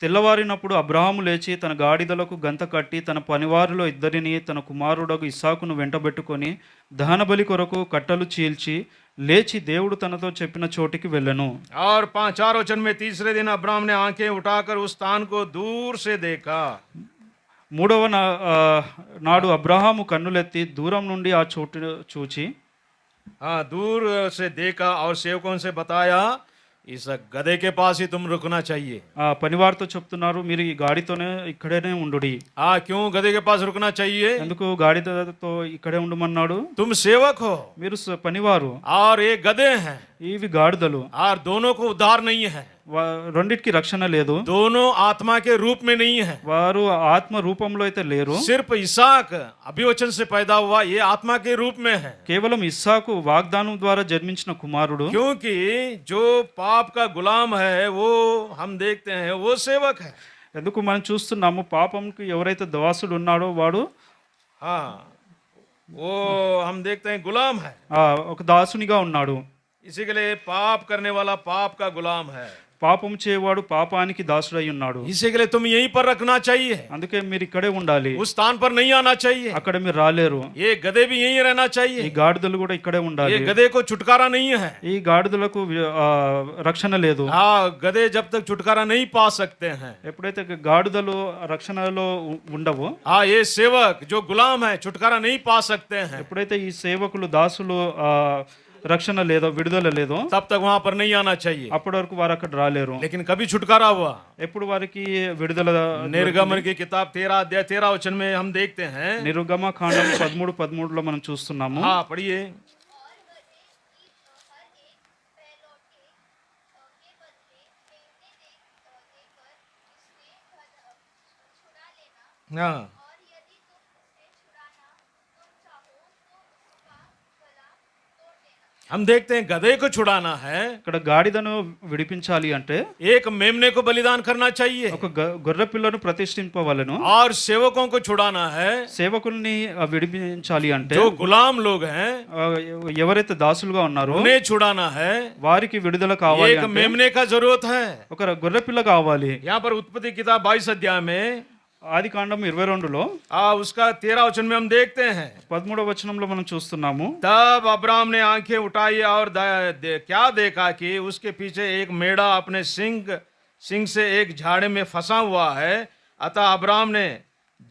తెల్లవారినప్పుడు అబ్రహాము లేచి తన గాడిదలకు గంత కట్టి తన పనివారిలో 2 తన కుమారుడకు ఇస్సాకును వెంటబెట్టుకొని దహనబలి కొరకు కట్టలు చీల్చి లేచి దేవుడు తనతో చెప్పిన చోటికి వెళ్ళెను. और 4 वचन में तीसरे दिन अब्राम ने आंखें उठाकर उस स्थान को दूर से देखा। 3వ నాడు అబ్రహాము కన్నులెత్తి దూరం నుండి ఆ చోటు చూచి, हाँ, दूर से देखा और सेवकों से बताया, इस गधे के पास ही तुम रुकना चाहिए। పనివారితో చెప్తున్నారు, మీరు ఈ గాడితోనే ఇక్కడనే ఉండుడి. हाँ, क्यों गधे के पास रुकना चाहिए? ఎందుకు గాడిదతో ఇక్కడే ఉండమన్నాడు? तुम सेवक हो మీరు పనివారు, और ये गधे हैं, ఇవి గాడిదలు. और दोनों को उद्धार नहीं है, రెండిటికి రక్షణ లేదు, दोनों आत्मा के रूप में नहीं है। వారు ఆత్మ రూపంలో అయితే లేరు. सिर्फ इसहाक अभिवचन से पैदा हुआ, ये आत्मा के रूप में है। కేవలం ఇస్సాకు వాగ్దానం ద్వారా జన్మించిన కుమారుడు. क्योंकि जो पाप का गुलाम है वो हम देखते हैं वो सेवक है। ఎందుకు మనం చూస్తున్నాము, పాపంకి ఎవరైతే దాసుడు ఉన్నాడో వాడు हाँ, वो हम देखते हैं गुलाम है। ఒక దాసునిగా ఉన్నాడు. इसी के लिए पाप करने वाला पाप का गुलाम है। పాపం చేయవాడు పాపానికి దాసుడై ఉన్నాడు. इसी के लिए तुम यहीं पर रखना चाहिए, అందుకే మీరు ఇక్కడే ఉండాలి, उस स्थान पर नहीं आना चाहिए। అక్కడ మీరు రాలేరు. ये गधे भी यहीं रहना ఈ चाहिए। గాడిదలు కూడా ఇక్కడే ఉండాలి. ये गधे को छुटकारा नहीं है। ఈ గాడిదలకు రక్షణ లేదు. हाँ, गधे जब तक छुटकारा नहीं पा सकते हैं। ఎప్పుడైతే గాడిదలు రక్షణలో ఉండవో, हाँ, ये सेवक जो गुलाम है छुटकारा नहीं पा सकते हैं। ఎప్పుడైతే ఈ సేవకులు దాసులు రక్షణ లేదో, విడుదల లేదో, तब तक वहां पर नहीं आना चाहिए। అప్పటి వరకు వారు అక్కడ రాలేరు. लेकिन कभी छुटकारा हुआ, ఎప్పుడు వారికి విడుదల? निर्गमन की किताब 13 अध्याय 13 वचन में हम देखते हैं। నిర్గమ కాండం 13:13 మనం చూస్తున్నాము. हाँ, पढ़िए। और गधे की हर एक पहलौठे के बदले मेमने देकर इससे छुड़ा लेना, हाँ, और यदि तुम उसे छुड़ाना तुम चाहो तो उसका गला तोड़ देना। हम देखते हैं गधे को छुड़ाना है, ఇక్కడ గాడిదను విడిపించాలి అంటే एक मेमने को बलिदान करना चाहिए, ఒక గొర్రె పిల్లను ప్రతిష్ఠింపవలెను. और सेवकों को छुड़ाना है, సేవకుల్ని విడిపించాలి అంటే जो गुलाम लोग हैं ఎవరైతే దాసులుగా ఉన్నారో उन्हें छुड़ाना है। వారికి విడుదల కావాలి एक అంటే मेमने का जरूरत है। ఒక గొర్రె పిల్ల కావాలి. यहाँ पर उत्पत्ति किताब 22 अध्याय में ఆది కాండం 22లో उसका 13 वचन में हम देखते हैं, 13వ వచనంలో మనం చూస్తున్నాము. तब अब्राम ने आंखें उठाई और क्या देखा कि उसके पीछे एक मेढ़ा अपने सिंग से एक झाड़े में फंसा हुआ है। अतः अब्राम ने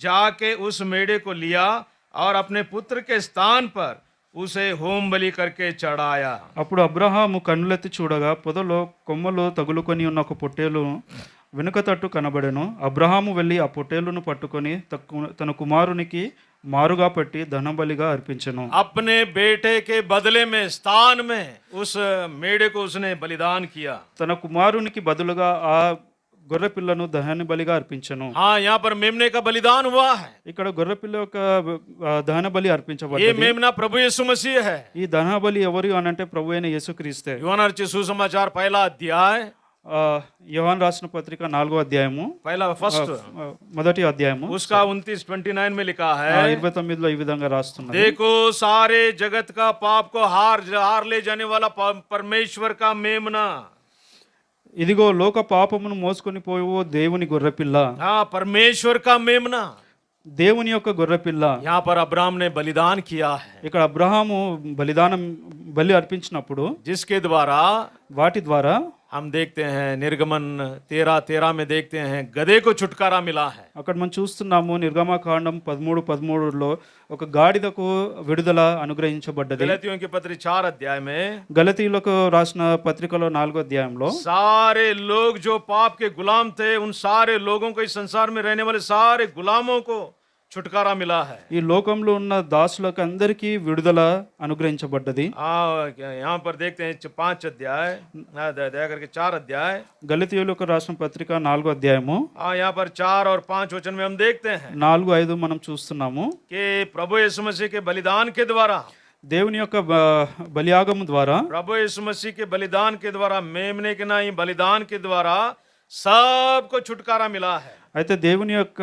जाके उस मेढ़े को लिया और अपने पुत्र के स्थान पर उसे होम बलि करके चढ़ाया। అప్పుడు అబ్రహాము కన్నులెత్తి చూడగా పొదలో కొమ్మలు తగులుకొని ఉన్న ఒక పొట్టేలు వెనుక తట్టు కనబడెను. అబ్రహాము వెళ్ళి ఆ పొట్టేలును పట్టుకొని తన కుమారునికి మారుగా పెట్టి ధనబలిగా అర్పించెను. अपने बेटे के बदले में स्थान में उस मेढ़े को उसने बलिदान किया। తన కుమారునికి బదులుగా ఆ గొర్రె పిల్లను దహన బలిగా అర్పించెను. हाँ, यहाँ पर मेमने का बलिदान हुआ है। ఇక్కడ గొర్రె పిల్ల యొక్క దహన బలి ये అర్పించబడింది. मेमना प्रभु यीशु मसीह है। ఈ దహన బలి ఎవరు అని అంటే ప్రభు అయిన యేసుక్రీస్తే. यूहन्ना रचित सुसमाचार पहला अध्याय, యోహాను రాసిన పత్రిక 4వ అధ్యాయము पहला फर्स्ट, మొదటి అధ్యాయము उसका 29-29 में लिखा है, 29లో ఈ విధంగా రాస్తున్నది. देखो सारे जगत का पाप को हार ले जाने वाला परमेश्वर का मेमना। ఇదిగో లోక పాపమును మోసుకొని పోయో దేవుని గొర్రెపిల్ల. हाँ, परमेश्वर का मेमना। దేవుని యొక్క గొర్రెపిల్ల. यहाँ पर अब्राहम ने बलिदान किया है, ఇక్కడ అబ్రహాము బలి అర్పించినప్పుడు जिसके द्वारा వాటి ద్వారా हम देखते हैं निर्गमन 13:13 में देखते हैं गधे को छुटकारा मिला है। అక్కడ మనం చూస్తున్నాము నిర్గమకాండం 13:13లో ఒక గాడిదకు విడుదల అనుగ్రహించబడ్డది. गलतियों की पत्री 4 अध्याय में గలతీయులకు రాసిన పత్రికలో 4వ అధ్యాయంలో सारे लोग जो पाप के गुलाम थे, उन सारे लोगों को, इस संसार में रहने वाले सारे गुलामों को छुटकारा मिला है। ఈ లోకంలో ఉన్న దాసులకు అందరికీ విడుదల అనుగ్రహించబడ్డది. यहाँ पर देखते हैं 5 अध्याय, दया करके 4 अध्याय, గలతీయులకు రాసిన పత్రిక 4వ అధ్యాయము यहाँ पर 4 और 5 वचन में हम देखते हैं 4-5 మనం చూస్తున్నాము. कि प्रभु यीशु मसीह के बलिदान के द्वारा, దేవుని యొక్క బలియాగము ద్వారా, प्रभु यीशु मसीह के बलिदान के द्वारा, मेमने के नहीं बलिदान के द्वारा सबको छुटकारा मिला है। అయితే దేవుని యొక్క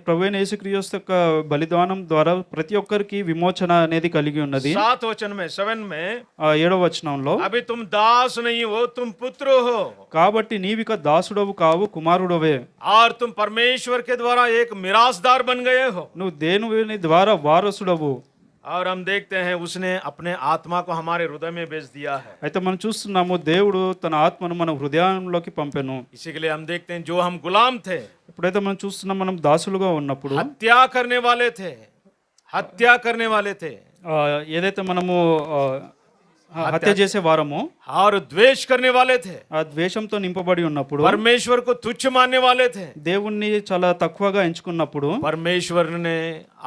ప్రభువైన యేసుక్రీస్తు యొక్క బలిదానం ద్వారా ప్రతి ఒక్కరికి విమోచన అనేది కలిగి ఉన్నది. 7 वचन में 7 में 7వ వచనంలో, अभी तुम दास नहीं हो, तुम पुत्र हो, కాబట్టి నీవిక దాసుడవు కావు కుమారుడవే, और तुम परमेश्वर के द्वारा एक मिरासदार बन गए हो। నువ్వు దేవుని ద్వారా వారసుడవు. और हम देखते हैं उसने अपने आत्मा को हमारे हृदय में भेज दिया है। అయితే మనం చూస్తున్నాము దేవుడు తన ఆత్మను మన హృదయంలోకి పంపెను. इसी के लिए हम देखते हैं जो हम गुलाम थे, ఎప్పుడైతే మనం చూస్తున్నాం మనం దాసులుగా ఉన్నప్పుడు, हत्या करने वाले थे, ఏదైతే మనము హత్య చేసే వారము, और द्वेष करने वाले थे, ఆ ద్వేషంతో నింపబడి ఉన్నప్పుడు, परमेश्वर को तुच्छ मानने वाले थे, దేవుణ్ణి చాలా తక్కువగా ఎంచుకున్నప్పుడు परमेश्वर ने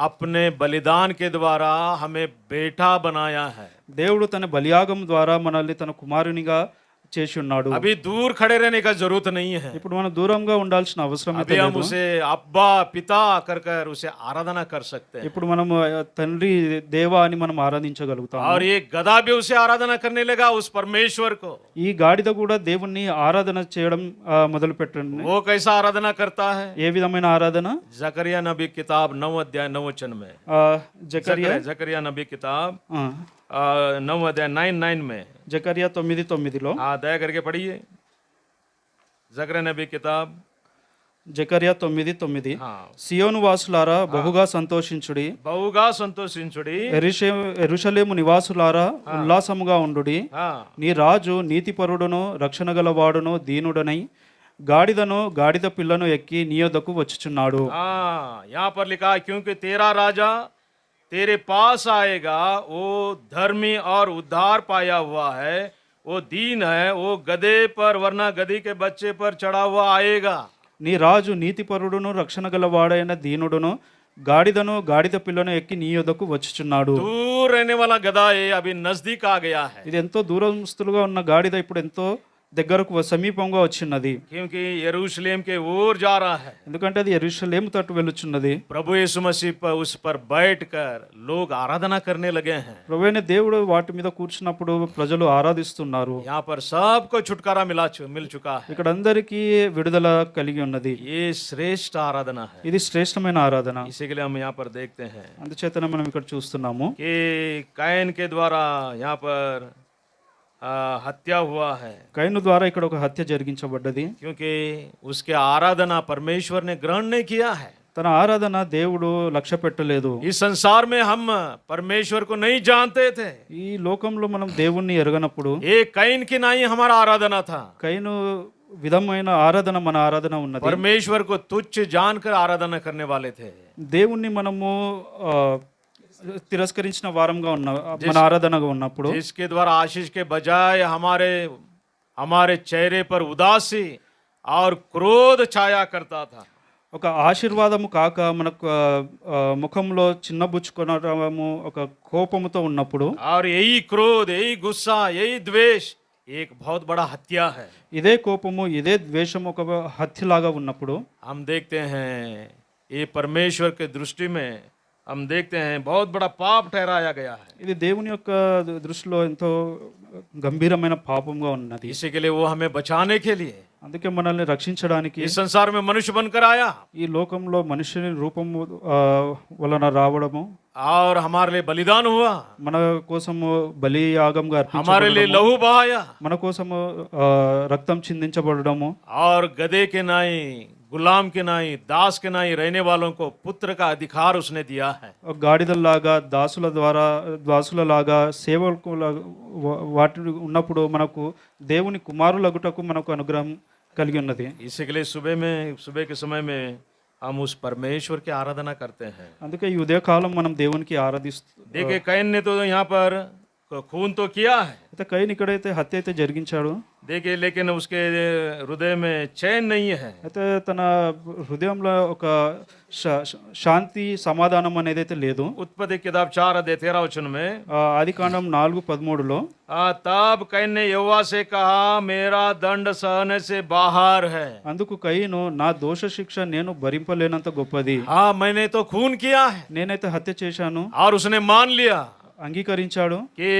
अपने बलिदान के द्वारा हमें बेटा बनाया है। దేవుడు తన బలియాగం ద్వారా మనల్ని తన కుమారునిగా చేసి ఉన్నాడు. अभी दूर खड़े रहने का जरूरत नहीं है। ఇప్పుడు మనం దూరంగా ఉండాల్సిన అవసరం अभी हम उसे अब्बा पिता कर कर उसे आराधना कर सकते हैं। ఇప్పుడు మనం తండ్రి దేవా అని మనం ఆరాధించగలుగుతాం. और ये गधा भी उसे आराधना करने लगा, उस परमेश्वर को। ఈ గాడిద కూడా దేవుణ్ణి ఆరాధన చేయడం మొదలు పెట్టండి. वो कैसा आराधना करता है? ఏ విధమైన ఆరాధన? जकरिया नबी किताब 9 अध्याय 9 वचन में, जकरिया नबी किताब 9 अध्याय 9 में, జకరియా 9:9లో, हाँ दया करके पढ़िए। जकरिया नबी किताब, జకరియా 9:9, हाँ, సియోను వాసులారా బహుగా సంతోషించుడి, बहुगा संतोषించుడి, యెరూషలేము నివాసులారా ఉల్లాసముగా ఉండుడి, हाँ, నీ రాజు నీతిపరుడును రక్షణ గలవాడును దీనుడనై గాడిదను గాడిద పిల్లను ఎక్కి నీ యొద్దకు వచ్చుచున్నాడు. हाँ, यहाँ पर लिखा है, क्योंकि तेरा राजा तेरे पास आएगा, वो धर्मी और उद्धार पाया हुआ है, वो दीन है, वो गधे पर वरना गधी के बच्चे पर चढ़ा हुआ आएगा। నీ రాజు నీతిపరుడును రక్షణ గలవాడైన దీనుడును గాడిదను గాడిద పిల్లను ఎక్కి నీ యొద్దకు వచ్చుచున్నాడు. दूर रहने वाला गधा ये अभी नजदीक आ गया है, ఇది ఎంతో దూరస్తులుగా ఉన్న గాడిద ఇప్పుడు ఎంతో దగ్గరకు సమీపంగా వచ్చినది. क्योंकि यरूशलेम के ओर जा रहा है। ఎందుకంటే అది యెరూషలేము తట్టు వెళ్ళుచున్నది. प्रभु यीशु मसीह पर उस पर बैठकर लोग आराधना करने लगे हैं। ప్రభువైన దేవుడు వాటి మీద కూర్చున్నప్పుడు ప్రజలు ఆరాధిస్తున్నారు. यहाँ पर सबको छुटकारा मिल चुका है। ఇక్కడ అందరికీ విడుదల కలిగి ఉన్నది. ये श्रेष्ठ आराधना है। ఇది శ్రేష్టమైన ఆరాధన. इसी के लिए हम यहाँ पर देखते हैं అందుచేతనే మనం ఇక్కడ చూస్తున్నాము कि कैन के द्वारा यहाँ पर हत्या हुआ है, కయీను ద్వారా ఇక్కడ ఒక హత్య జరిగించబడ్డది. क्योंकि उसके आराधना परमेश्वर ने ग्रहण नहीं किया है। తన ఆరాధన దేవుడు లక్ష్య పెట్టలేదు. इस संसार में हम परमेश्वर को नहीं जानते थे। ఈ లోకంలో మనం దేవుణ్ణి ఎరగనప్పుడు ये कैन की नहीं हमारा आराधना था। కయీను విధమైన ఆరాధన మన ఆరాధన ఉన్నది. परमेश्वर को तुच्छ जानकर आराधना करने वाले थे। దేవుణ్ణి మనము తిరస్కరించిన వారంగా ఉన్న మన ఆరాధనగా ఉన్నప్పుడు, जिसके द्वारा आशीष के बजाय हमारे चेहरे पर उदासी और क्रोध छाया करता था। ఒక ఆశీర్వాదము కాక మనకు ముఖంలో చిన్నబుచ్చుకొనడము ఒక కోపముతో ఉన్నప్పుడు, और यही क्रोध, यही गुस्सा, यही द्वेष, एक बहुत बड़ा हत्या है। ఇదే కోపము ఇదే ద్వేషము ఒక హత్యలాగా ఉన్నప్పుడు हम देखते हैं ये परमेश्वर के दृष्टि में हम देखते हैं बहुत बड़ा पाप ठहराया गया है। ఇది దేవుని యొక్క దృష్టిలో ఎంతో గంభీరమైన పాపంగా ఉన్నది. इसी के लिए वो हमें बचाने के लिए అందుకే మనల్ని రక్షించడానికి इस संसार में मनुष्य बनकर आया ఈ లోకంలో మనుషుని రూపము వలన రావడము, और हमारे लिए बलिदान हुआ, మన కోసము బలియాగంగా हमारे लिए అర్పించబడము, लहू बहाया, మన కోసము రక్తం చిందించబడము, और गधे के नाई, गुलाम के नाई, दास के नाई रहने वालों को पुत्र का अधिकार उसने दिया है। గాడిదల్లాగా దాసులలాగా సేవకుల వాటి ఉన్నప్పుడు మనకు దేవుని కుమారులగుటకు మనకు అనుగ్రహం కలిగి ఉన్నది. इसी के लिए सुबह के समय में हम उस परमेश्वर की आराधना करते हैं। అందుకే ఈ ఉదయకాలం మనం దేవునికి ఆరాధిస్తూ देखिए कैन ने तो यहाँ पर खून तो किया है, అయితే కయీన్ ఇక్కడైతే హత్య అయితే జరిగించాడు, देखिए लेकिन उसके हृदय में चैन नहीं है। అయితే తన హృదయంలో ఒక శాంతి సమాధానం అనేది అయితే లేదు. उत्पत्ति किताब 4:13 में ఆది కాండం 4:13లో तब कैन ने यहोवा से कहा मेरा दंड सहने से बाहर है। అందుకు కయీను నా దోష శిక్ష నేను భరింపలేనంత గొప్పది, हाँ मैंने तो खून किया है, నేనైతే హత్య చేశాను, और उसने मान लिया అంగీకరించాడు. कि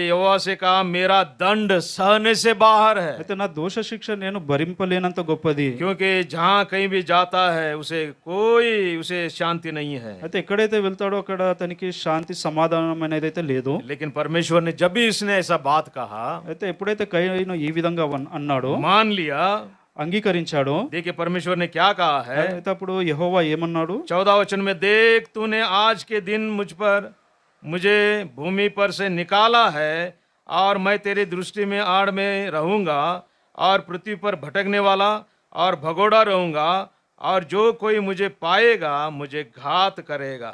यहोवा से कहा मेरा दंड सहने से बाहर है, అయితే నా దోష శిక్ష నేను భరింపలేనంత గొప్పది. क्योंकि जहाँ कहीं भी जाता है उसे शांति नहीं है। అయితే ఎక్కడైతే వెళ్తాడో అక్కడ అతనికి శాంతి సమాధానం అనేది అయితే లేదు. लेकिन परमेश्वर ने जब भी इसने ऐसा बात कहा, అయితే ఎప్పుడైతే కయీను ఈ విధంగా అన్నాడో, मान लिया, అంగీకరించాడో, देखिए परमेश्वर ने क्या कहा है। అయితే అప్పుడు యెహోవా ఏమన్నాడు? 14 वचन में देख तूने आज के दिन मुझे भूमि पर से निकाला है, और मैं तेरी दृष्टि में आड़ में रहूंगा, और पृथ्वी पर भटकने वाला और भगोड़ा रहूंगा, और जो कोई मुझे पाएगा मुझे घात करेगा।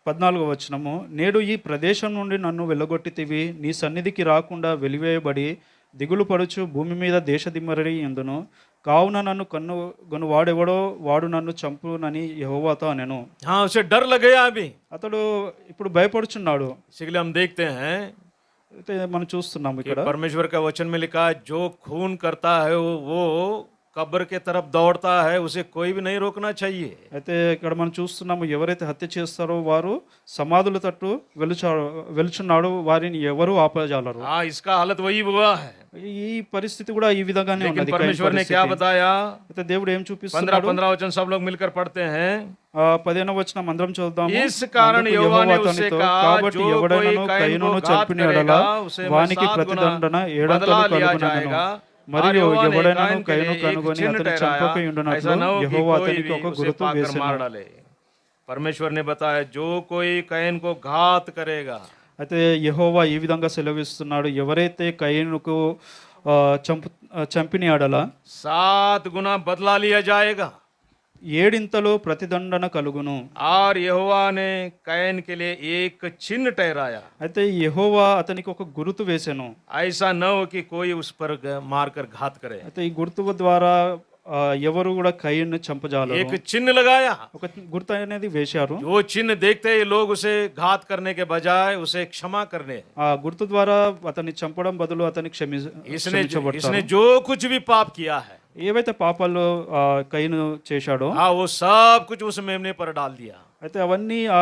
14వ వచనము, నేడు ఈ ప్రదేశం నుండి నన్ను వెళ్ళగొట్టితివి, నీ సన్నిధికి రాకుండా వెలివేయబడి దిగులు పడుచు భూమి మీద దేశదిమ్మరి ఎందును, కావున నన్ను కన్నుగొను వాడెవడో వాడు నన్ను చంపునని యెహోవాతో అనెను. हाँ उसे डर लग गया अभी, అతడు ఇప్పుడు భయపడుచున్నాడు. इसलिए हम देखते हैं అయితే మనం చూస్తున్నాము कि ఇక్కడ परमेश्वर का वचन में लिखा है जो खून करता है वो कब्र के तरफ दौड़ता है, उसे कोई भी नहीं रोकना चाहिए। అయితే ఇక్కడ మనం చూస్తున్నాము, ఎవరైతే హత్య చేస్తారో వారు సమాధుల తట్టు వెలుచున్నాడు, వారిని ఎవరు ఆపజాలరు. हाँ इसका हालत वही हुआ है। ఈ పరిస్థితి కూడా ఈ విధంగానే लेकिन ఉన్నది. परमेश्वर ने क्या बताया, అయితే దేవుడు ఏం 15 చూపిస్తున్నాడు? 15 वचन सब लोग मिलकर पढ़ते हैं। 15వ వచనం అందరం చదువుదాము. इस कारण అందుకు యెహోవా ने యెహోవా उससे అతనితో, कहा, కాబట్టి जो ఎవడైనను कोई कैन కయీనును को घात చంపిన ఎడల करेगा, उसे मैं వానికి 7 ప్రతిదండన गुना ఏడంతలు बदला लिया కలుగునను. जाएगा। మరియు यहोवा ने ఎవడైనను कैन के కయీను लिए एक కనుగొని चिन्ह అతని ठहराया, చంపక ऐसा ఉండునట్లు न हो कि యెహోవా कोई అతనికి भी ఒక उसे గుర్తు पाकर వేసెను. मार डाले। परमेश्वर ने बताया जो कोई कैन को घात करेगा, అయితే యెహోవా ఈ విధంగా సెలవిస్తున్నాడు, ఎవరైతే కయీనుకు చంపిన ఎడల 7 गुना बदला लिया जाएगा। ఏడింతలు ప్రతిదండన కలుగును. और यहोवा ने कैन के लिए एक चिन्ह ठहराया, అయితే యెహోవా అతనికి ఒక గుర్తు వేసెను. ऐसा न हो कि कोई उस पर मारकर घात करे। అయితే ఈ గుర్తు ద్వారా ఎవరు కూడా కయీను చంపజాలరు. एक चिन्ह लगाया, ఒక గుర్తు అనేది వేశారు. वो चिन्ह देखते ही लोग उसे घात करने के बजाय उसे क्षमा करने, ఆ గుర్తు ద్వారా అతన్ని చంపడం బదులు అతన్ని క్షమించబడతారు. इसने जो कुछ भी पाप किया है, ఏవైతే పాపాలు కయీను చేశాడో हाँ वो सब कुछ उस मेमने पर डाल दिया, అయితే అవన్నీ ఆ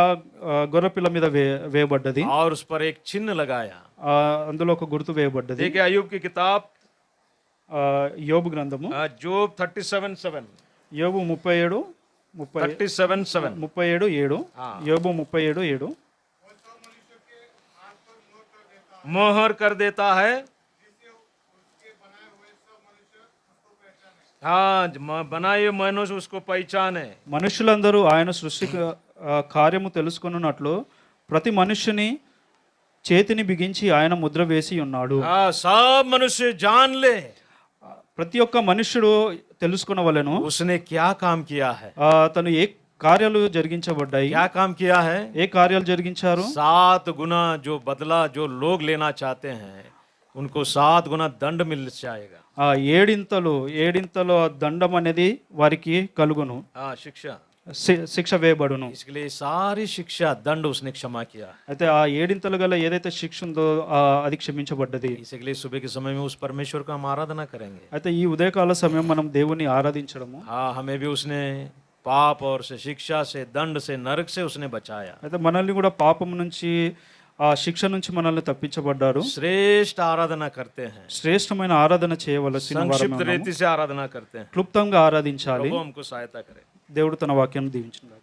గొర్రెపిల్ల మీద వేయబడ్డది. और उस पर एक चिन्ह लगाया। అందులో ఒక గుర్తు వేయబడ్డది. देखिए अय्यूब की किताब యోబు గ్రంథము जोब 37:7 యోబు 37:7 యోబు 37:7 मोहर कर देता है, हाँ बनाए मनुष्य उसको पहचाने। మనుషులందరూ ఆయన సృష్టి కార్యము తెలుసుకొనున్నట్లు ప్రతి మనుష్యుని చేతిని బిగించి ఆయన ముద్ర వేసి ఉన్నాడు. हाँ सब मनुष्य जान ले ప్రతి ఒక్క మనుష్యుడు తెలుసుకొనవలెను उसने क्या काम किया है। తను ఏ కార్యాలు జరిగించబడ్డాయి, क्या काम किया है, ఏ కార్యాలు జరిగించారు. 7 गुना जो बदला जो लोग लेना चाहते हैं उनको 7 गुना दंड मिल जाएगा। ఏడింతలు దండం అనేది వారికి కలుగును. शिक्षा శిక్ష వేయబడును. इसके लिए सारी शिक्षा दंड उसने क्षमा किया। అయితే ఆ ఏడింతలు గల ఏదైతే శిక్ష ఉందో అది క్షమించబడ్డది. इसके लिए सुबह के समय में उस परमेश्वर का हम आराधना करेंगे। అయితే ఈ ఉదయకాల సమయం మనం దేవుని ఆరాధించడము, हाँ, हमें भी उसने पाप और से शिक्षा से दंड से नरक से उसने बचाया। అయితే మనల్ని కూడా పాపం నుంచి ఆ శిక్ష నుంచి మనల్ని తప్పించబడ్డారు. श्रेष्ठ आराधना करते हैं, శ్రేష్టమైన ఆరాధన చేయవలసిన వారమే संक्षिप्त ఉన్నాము. रीति से आराधना करते हैं। క్లుప్తంగా ఆరాధించాలి. प्रभु हमको सहायता करे। దేవుడు తన వాక్యాన్ని దీవించును.